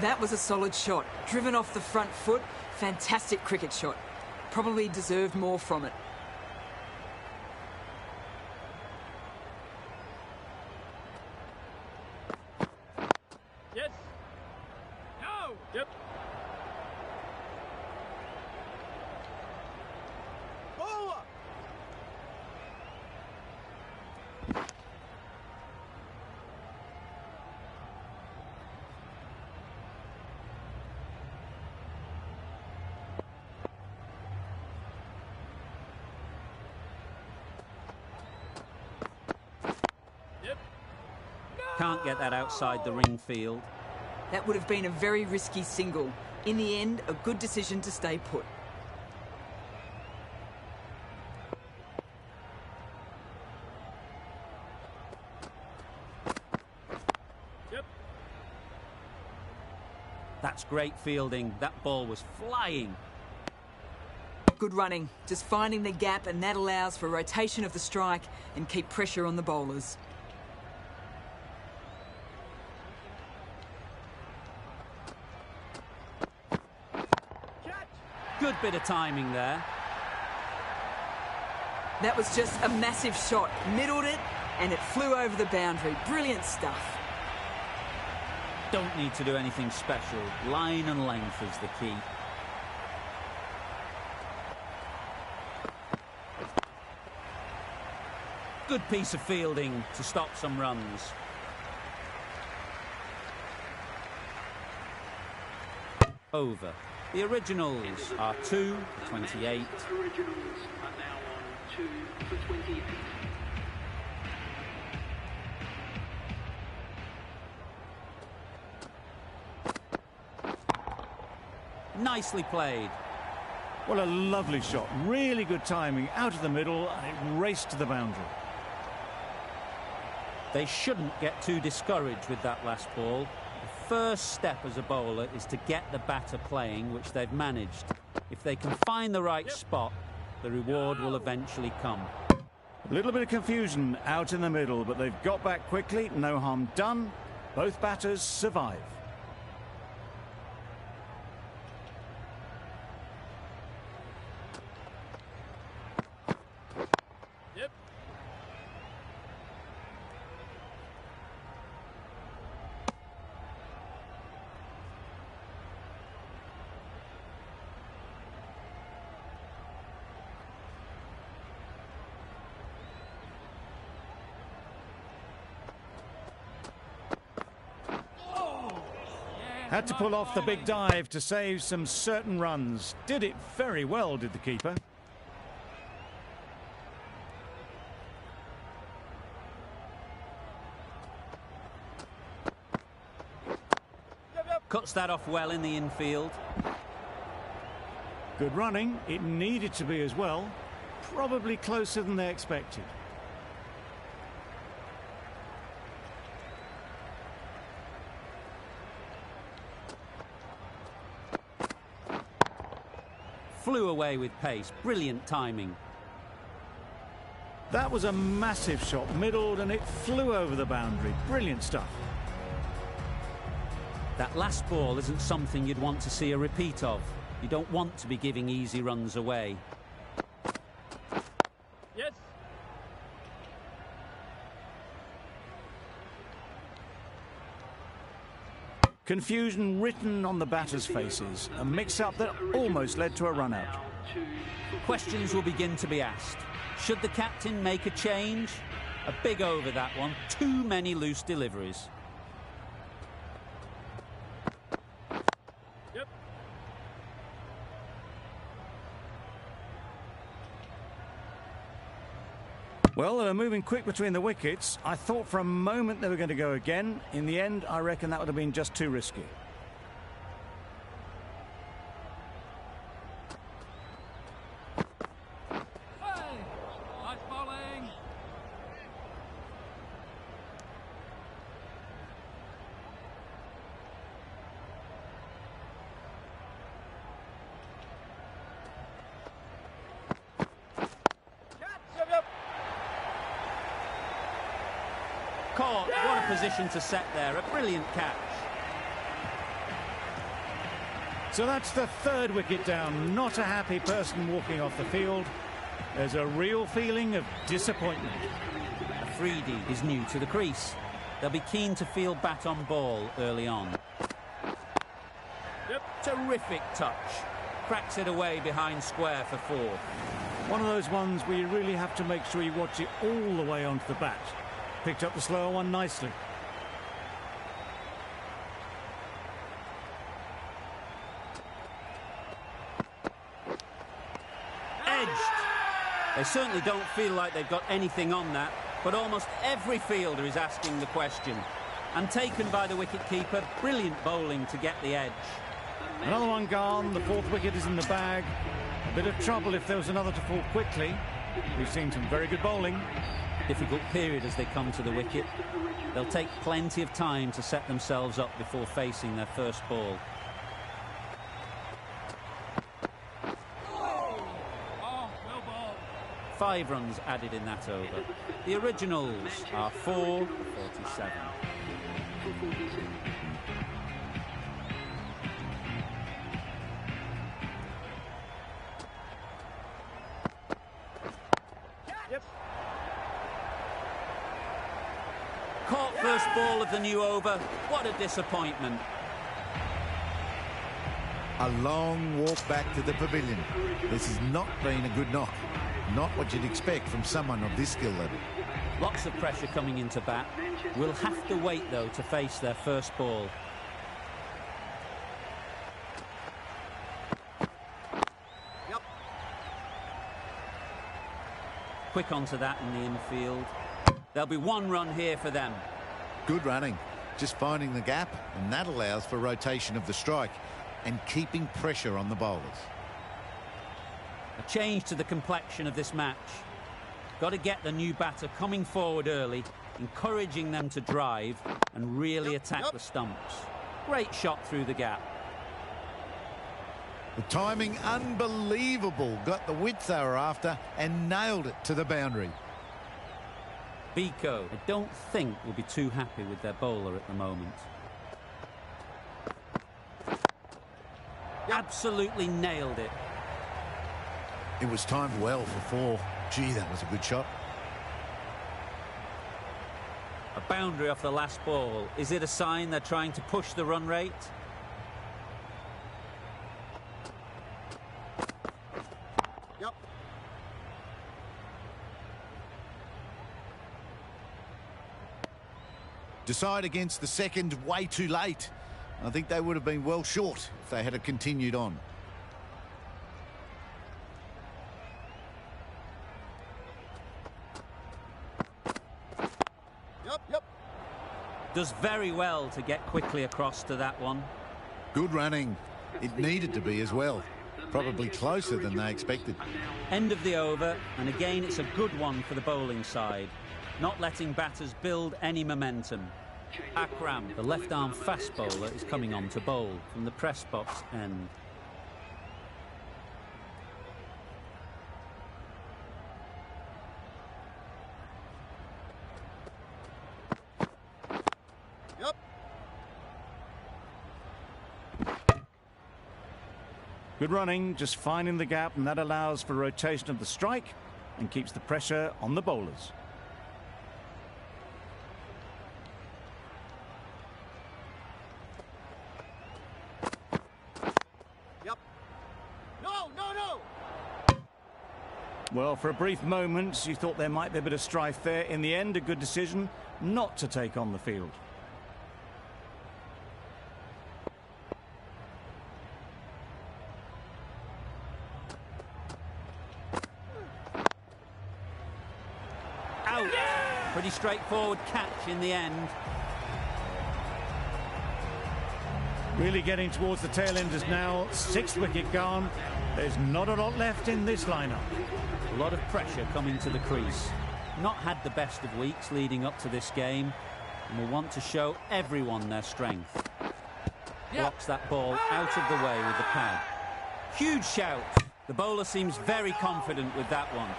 That was a solid shot. Driven off the front foot. Fantastic cricket shot. Probably deserved more from it. Yes. No. Yep. Bowler. Can't get that outside the ring field. That would have been a very risky single. In the end, a good decision to stay put. Yep. That's great fielding. That ball was flying. Good running. Just finding the gap, and that allows for rotation of the strike and keep pressure on the bowlers. Good bit of timing there. That was just a massive shot. Middled it, and it flew over the boundary. Brilliant stuff. Don't need to do anything special. Line and length is the key. Good piece of fielding to stop some runs. Over. The originals are 2 for 28. The originals are now on 2 for 28. Nicely played. Well, a lovely shot. Really good timing. Out of the middle, and it raced to the boundary. They shouldn't get too discouraged with that last ball. The first step as a bowler is to get the batter playing, which they've managed. If they can find the right spot, the reward will eventually come. A little bit of confusion out in the middle, but they've got back quickly. No harm done. Both batters survive. Yep. Had to pull off the big dive to save some certain runs. Did it very well, did the keeper. Cuts that off well in the infield. Good running. It needed to be as well. Probably closer than they expected. Flew away with pace. Brilliant timing. That was a massive shot, middled, and it flew over the boundary. Brilliant stuff. That last ball isn't something you'd want to see a repeat of. You don't want to be giving easy runs away. Yes. Confusion written on the batters' faces. A mix-up that almost led to a run-out. Questions will begin to be asked. Should the captain make a change? A big over, that one. Too many loose deliveries. Yep. Well, they were moving quick between the wickets. I thought for a moment they were going to go again. In the end, I reckon that would have been just too risky. Hey! Nice bowling. Yep, yep. Caught. What a position to set there. A brilliant catch. So that's the third wicket down. Not a happy person walking off the field. There's a real feeling of disappointment. Afridi is new to the crease. They'll be keen to field bat on ball early on. Yep. Terrific touch. Cracks it away behind square for 4. One of those ones where you really have to make sure you watch it all the way onto the bat. Picked up the slower one nicely. Edged. They certainly don't feel like they've got anything on that, but almost every fielder is asking the question. And taken by the wicket-keeper, brilliant bowling to get the edge. Another one gone. The fourth wicket is in the bag. A bit of trouble if there was another to fall quickly. We've seen some very good bowling. Difficult period as they come to the wicket. They'll take plenty of time to set themselves up before facing their first ball. Oh, well bowled. 5 runs added in that over. The originals are 4 for 47. Yep. First ball of the new over. What a disappointment. A long walk back to the pavilion. This has not been a good knock. Not what you'd expect from someone of this skill level. Lots of pressure coming into bat. We'll have to wait, though, to face their first ball. Yep. Quick onto that in the infield. There'll be one run here for them. Good running. Just finding the gap, and that allows for rotation of the strike and keeping pressure on the bowlers. A change to the complexion of this match. Got to get the new batter coming forward early, encouraging them to drive and really attack the stumps. Great shot through the gap. The timing unbelievable. Got the width they were after and nailed it to the boundary. Biko, I don't think will be too happy with their bowler at the moment. Absolutely nailed it. It was timed well for 4. Gee, that was a good shot. A boundary off the last ball. Is it a sign they're trying to push the run rate? Yep. Decide against the second way too late. I think they would have been well short if they had continued on. Yep. Does very well to get quickly across to that one. Good running. It needed to be as well. Probably closer than they expected. End of the over, and again it's a good one for the bowling side. Not letting batters build any momentum. Akram, the left-arm fast bowler, is coming on to bowl from the press box end. Yep. Good running, just finding the gap, and that allows for rotation of the strike and keeps the pressure on the bowlers. Yep. No. Well, for a brief moment, you thought there might be a bit of strife there. In the end, a good decision not to take on the field. Out. Pretty straightforward catch in the end. Really getting towards the tail enders now. 6th wicket gone. There's not a lot left in this lineup. A lot of pressure coming to the crease. Not had the best of weeks leading up to this game, and will want to show everyone their strength. Blocks that ball out of the way with the pad. Huge shout. The bowler seems very confident with that one.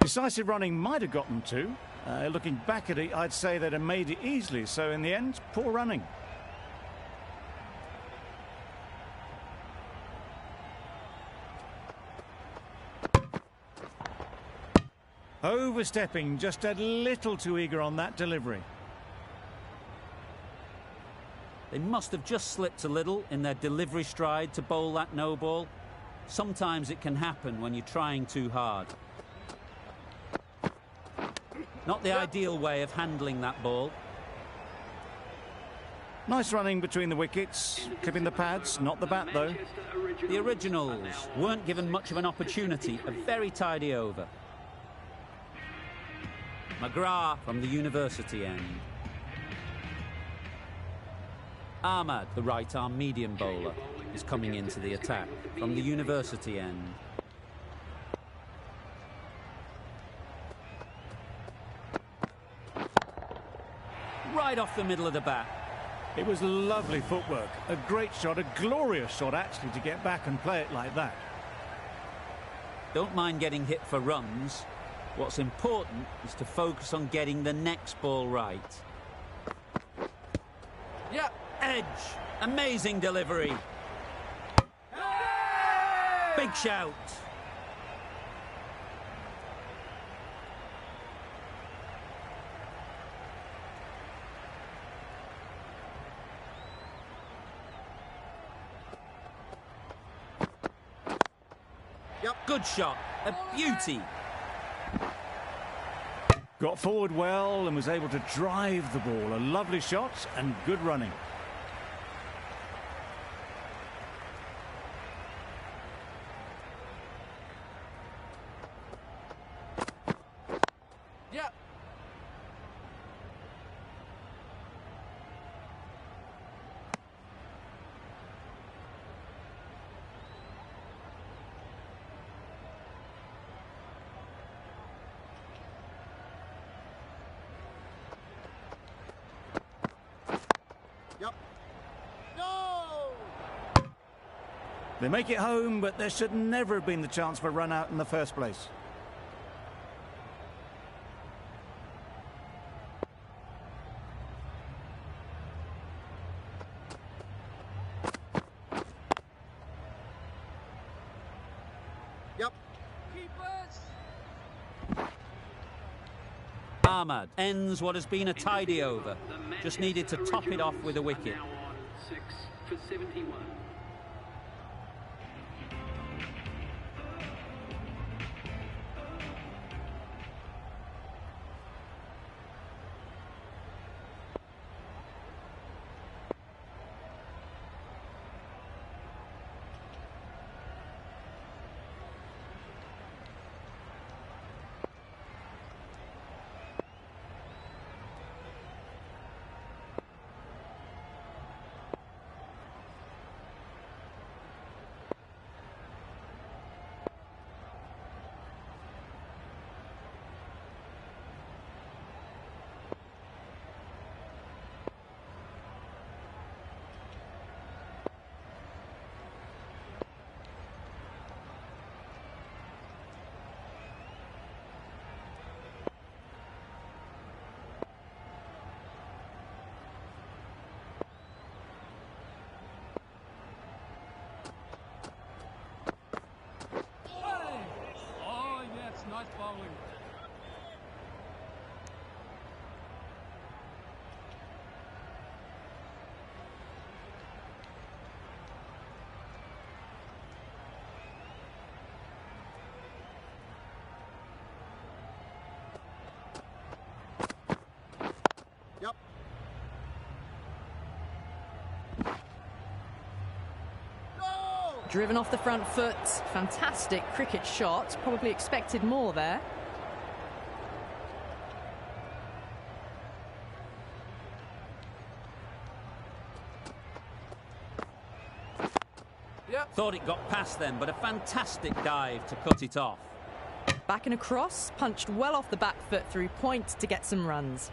Decisive running might have gotten to. Looking back at it, I'd say they'd have made it easily. So in the end, poor running. Overstepping, just a little too eager on that delivery. They must have just slipped a little in their delivery stride to bowl that no ball. Sometimes it can happen when you're trying too hard. Not the ideal way of handling that ball. Nice running between the wickets, clipping the pads, not the bat though. The originals weren't given much of an opportunity. A very tidy over. McGrath from the university end. Ahmad, the right-arm medium bowler, is coming into the attack from the university end. Right off the middle of the bat. It was lovely footwork, a great shot, a glorious shot actually to get back and play it like that. Don't mind getting hit for runs. What's important is to focus on getting the next ball right. Yeah. Edge. Amazing delivery. Big shout. Yep. Good shot. A beauty. Got forward well and was able to drive the ball. A lovely shot and good running. Yeah. Yep. No! They make it home, but there should never have been the chance for a run out in the first place. Yep. Ahmad ends what has been a tidy over. Just needed to top it off with a wicket. Now on 6 for 71. Oh, yes, nice bowling. Yep. No! Driven off the front foot. Fantastic cricket shot. Probably expected more there. Yep. Thought it got past them, but a fantastic dive to cut it off. Back and across. Punched well off the back foot through point to get some runs.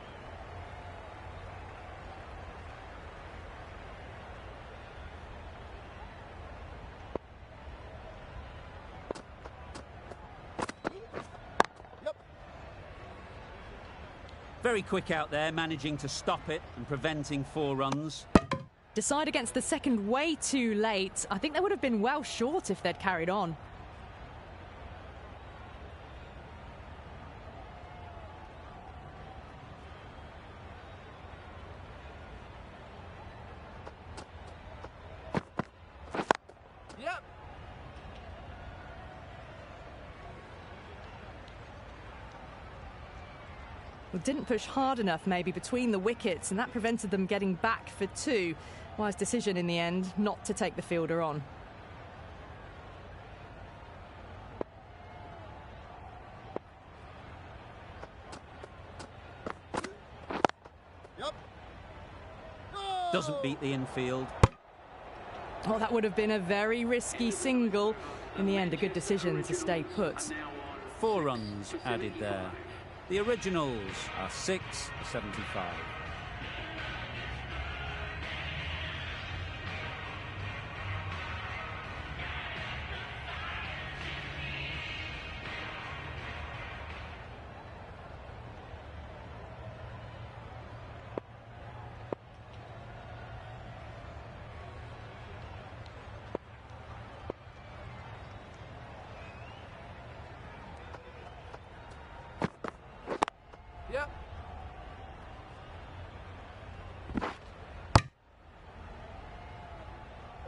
Yep. Very quick out there, managing to stop it and preventing 4 runs. Decide against the second way too late. I think they would have been well short if they'd carried on. Yep. Well, didn't push hard enough maybe between the wickets, and that prevented them getting back for 2. Wise decision in the end not to take the fielder on. Yep. No! Doesn't beat the infield. Oh, that would have been a very risky single. In the end, a good decision to stay put. 4 runs added there. The originals are 6 for 75.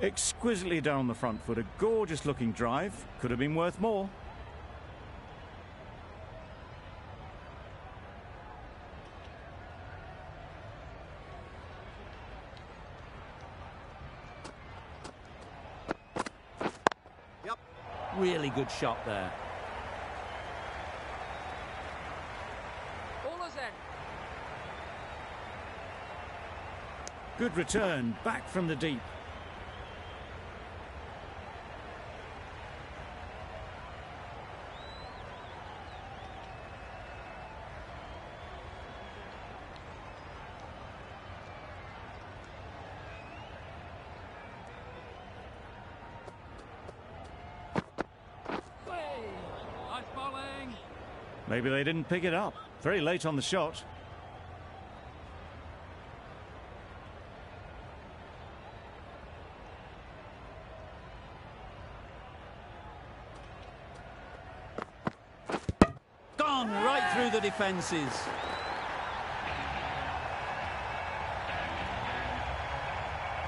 Exquisitely done on the front foot. A gorgeous looking drive. Could have been worth more. Yep. Really good shot there. Good return, back from the deep. Nice bowling. Maybe they didn't pick it up. Very late on the shot. Gone right through the defences.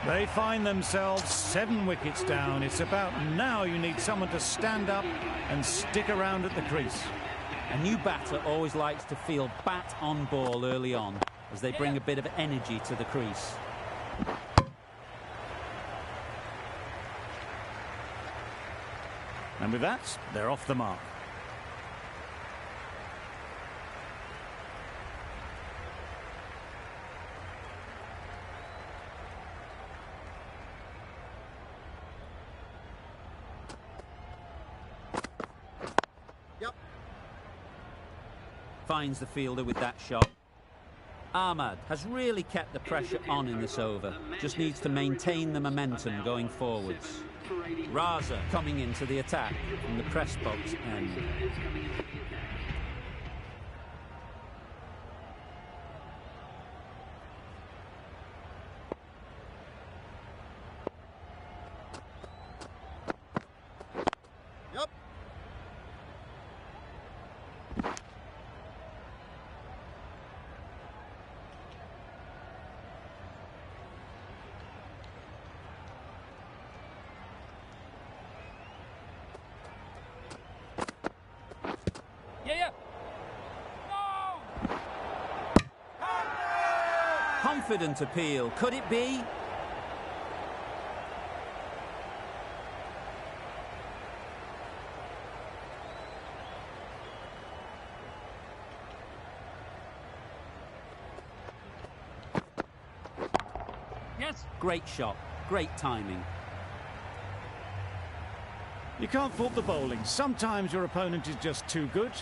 They find themselves 7 wickets down. It's about now you need someone to stand up and stick around at the crease. A new batter always likes to feel bat on ball early on as they bring a bit of energy to the crease. And with that, they're off the mark. Yep. Finds the fielder with that shot. Ahmad has really kept the pressure on in this over. Just needs to maintain the momentum going forwards. Raza coming into the attack from the press box end. Yep. Yeah. No! Confident appeal. Could it be? Yes. Great shot. Great timing. You can't fault the bowling. Sometimes your opponent is just too good.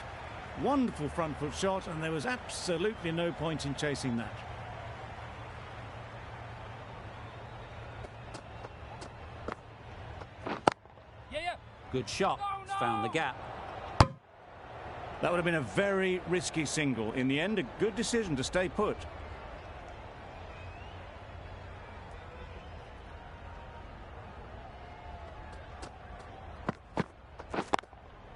Wonderful front foot shot, and there was absolutely no point in chasing that. Yeah. Good shot. No, no! Found the gap. That would have been a very risky single. In the end, a good decision to stay put.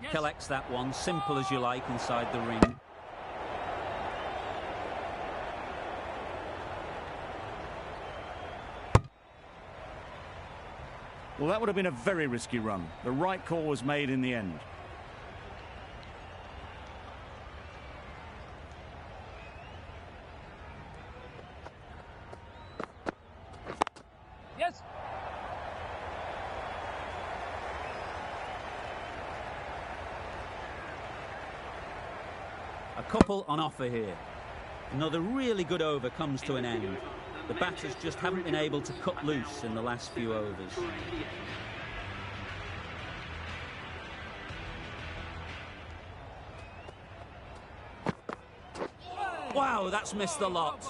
Yes. Collects that one, simple as you like, inside the ring. Well, that would have been a very risky run. The right call was made in the end. Yes. A couple on offer here. Another really good over comes to an end. The batters just haven't been able to cut loose in the last few overs. Wow, that's missed a lot.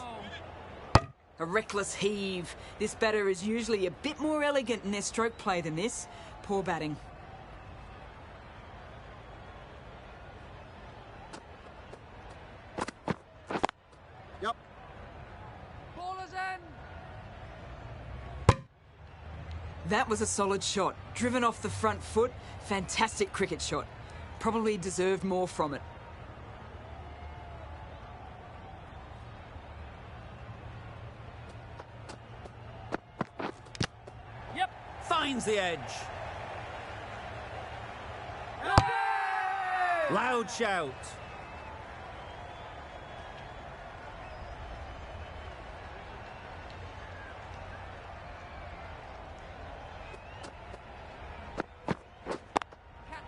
A reckless heave. This batter is usually a bit more elegant in their stroke play than this. Poor batting. Yep. Ballers in. That was a solid shot. Driven off the front foot. Fantastic cricket shot. Probably deserved more from it. Finds the edge. Loud shout.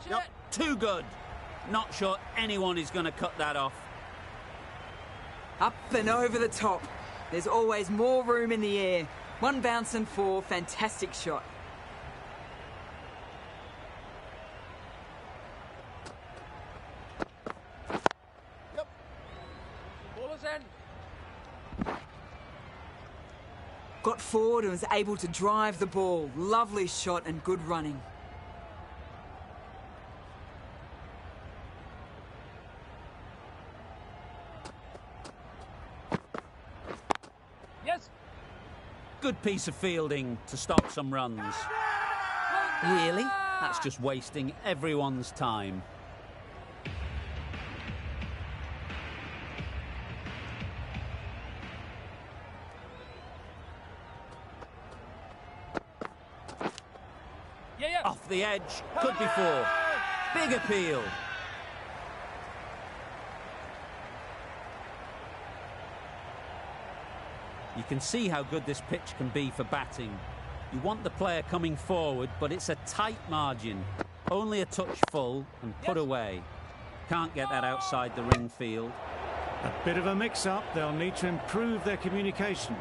Yep. Too good. Not sure anyone is going to cut that off. Up and over the top. There's always more room in the air. One bounce and four. Fantastic shot. Yep. Ball is in. Got forward and was able to drive the ball. Lovely shot and good running. Yes. Good piece of fielding to stop some runs. Really? That's just wasting everyone's time. Yeah. Off the edge. Could be four. Big appeal. You can see how good this pitch can be for batting. You want the player coming forward, but it's a tight margin. Only a touch full and put away. Can't get that outside the ring field. A bit of a mix-up. They'll need to improve their communication.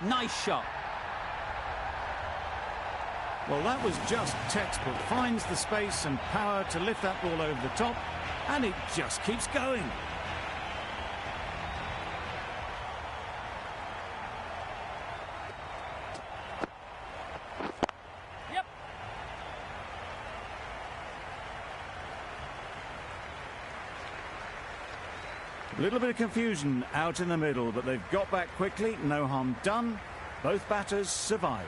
Nice shot. Well, that was just textbook. Finds the space and power to lift that ball over the top, and it just keeps going. Yep. A little bit of confusion out in the middle, but they've got back quickly. No harm done. Both batters survive.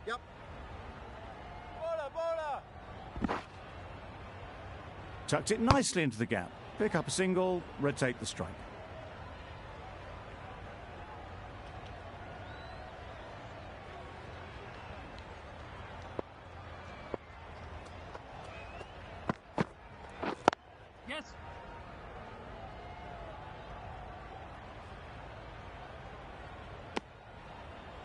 Yep. Bowler. Tucked it nicely into the gap. Pick up a single, rotate the strike. Yes.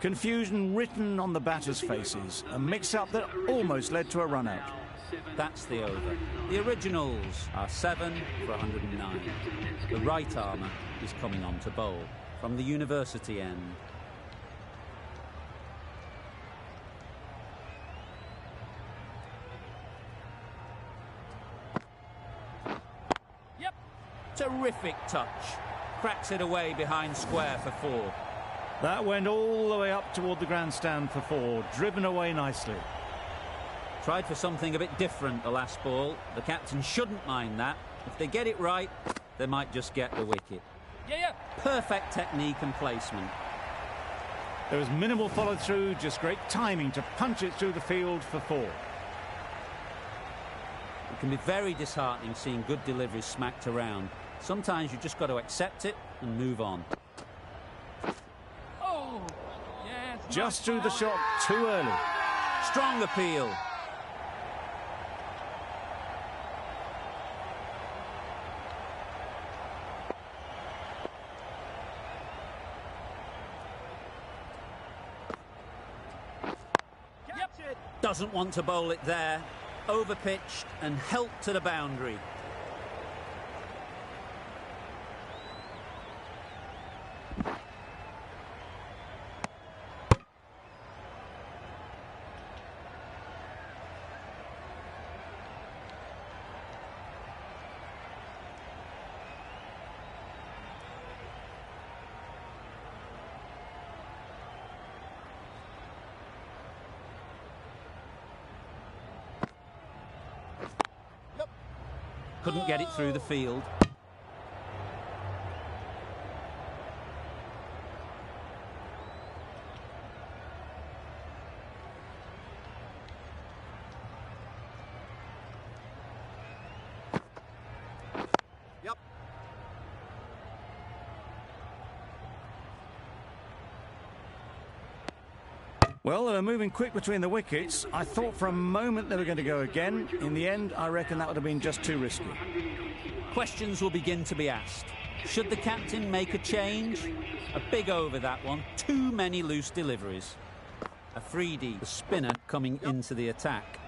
Confusion written on the batters' faces. A mix-up that almost led to a run-out. That's the over. The originals are 7 for 109. The right armour is coming on to bowl from the university end. Yep. Terrific touch. Cracks it away behind square for 4. That went all the way up toward the grandstand for 4. Driven away nicely. Tried for something a bit different the last ball. The captain shouldn't mind that. If they get it right, they might just get the wicket. Yeah. Perfect technique and placement. There was minimal follow-through, just great timing to punch it through the field for 4. It can be very disheartening seeing good deliveries smacked around. Sometimes you just got to accept it and move on. Oh. Yes. Just threw the shot too early. Strong appeal. Doesn't want to bowl it there. Overpitched and helped to the boundary. Couldn't get it through the field. Well, they were moving quick between the wickets. I thought for a moment they were going to go again. In the end, I reckon that would have been just too risky. Questions will begin to be asked. Should the captain make a change? A big over, that one. Too many loose deliveries. Afridi, the spinner, coming into the attack.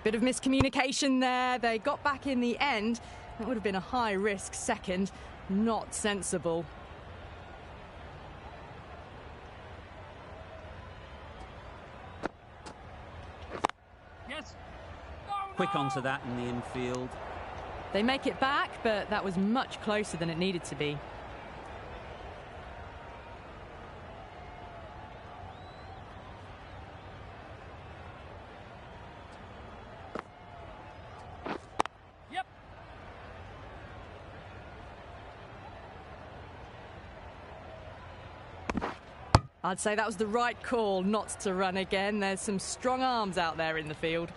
Bit of miscommunication there. They got back in the end. That would have been a high-risk second. Not sensible. Yes. Quick onto that in the infield. They make it back, but that was much closer than it needed to be. I'd say that was the right call not to run again. There's some strong arms out there in the field.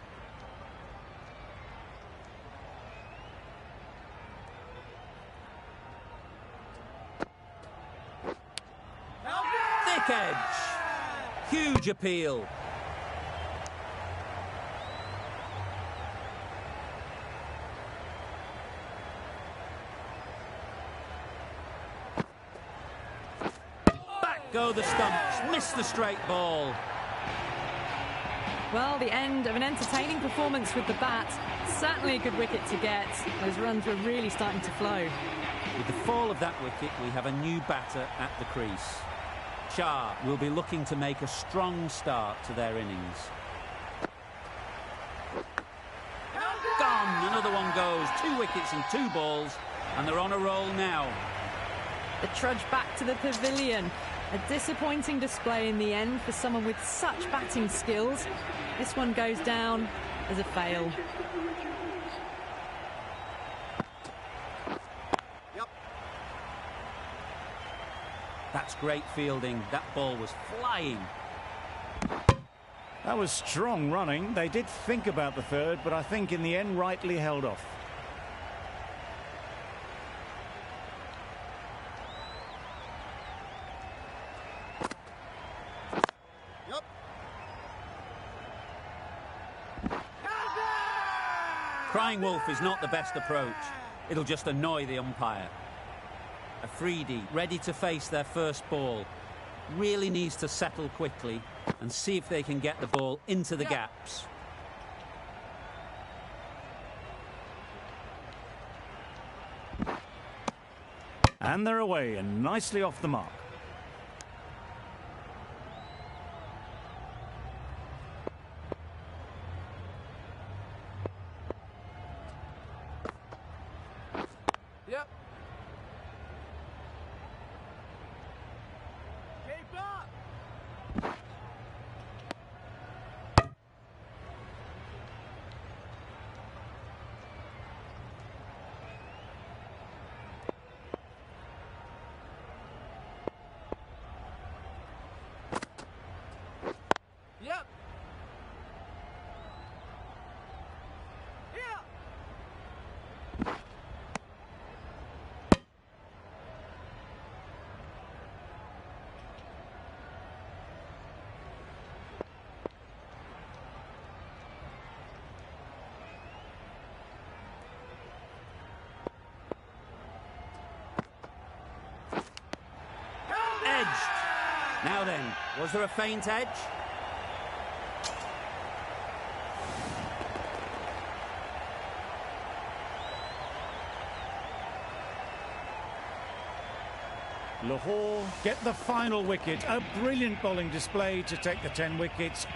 Thick edge. Huge appeal. Go the stumps, missed the straight ball. Well, the end of an entertaining performance with the bat. Certainly a good wicket to get. Those runs were really starting to flow. With the fall of that wicket, we have a new batter at the crease. Shah will be looking to make a strong start to their innings. Gone, another one goes. 2 wickets and 2 balls, and they're on a roll now. The trudge back to the pavilion. A disappointing display in the end for someone with such batting skills. This one goes down as a fail. That's great fielding. That ball was flying. That was strong running. They did think about the third, but I think in the end rightly held off. Crying wolf is not the best approach. It'll just annoy the umpire. Afridi ready to face their first ball. Really needs to settle quickly and see if they can get the ball into the gaps. And they're away and nicely off the mark. Now then, was there a faint edge? Lahore get the final wicket. A brilliant bowling display to take the 10 wickets.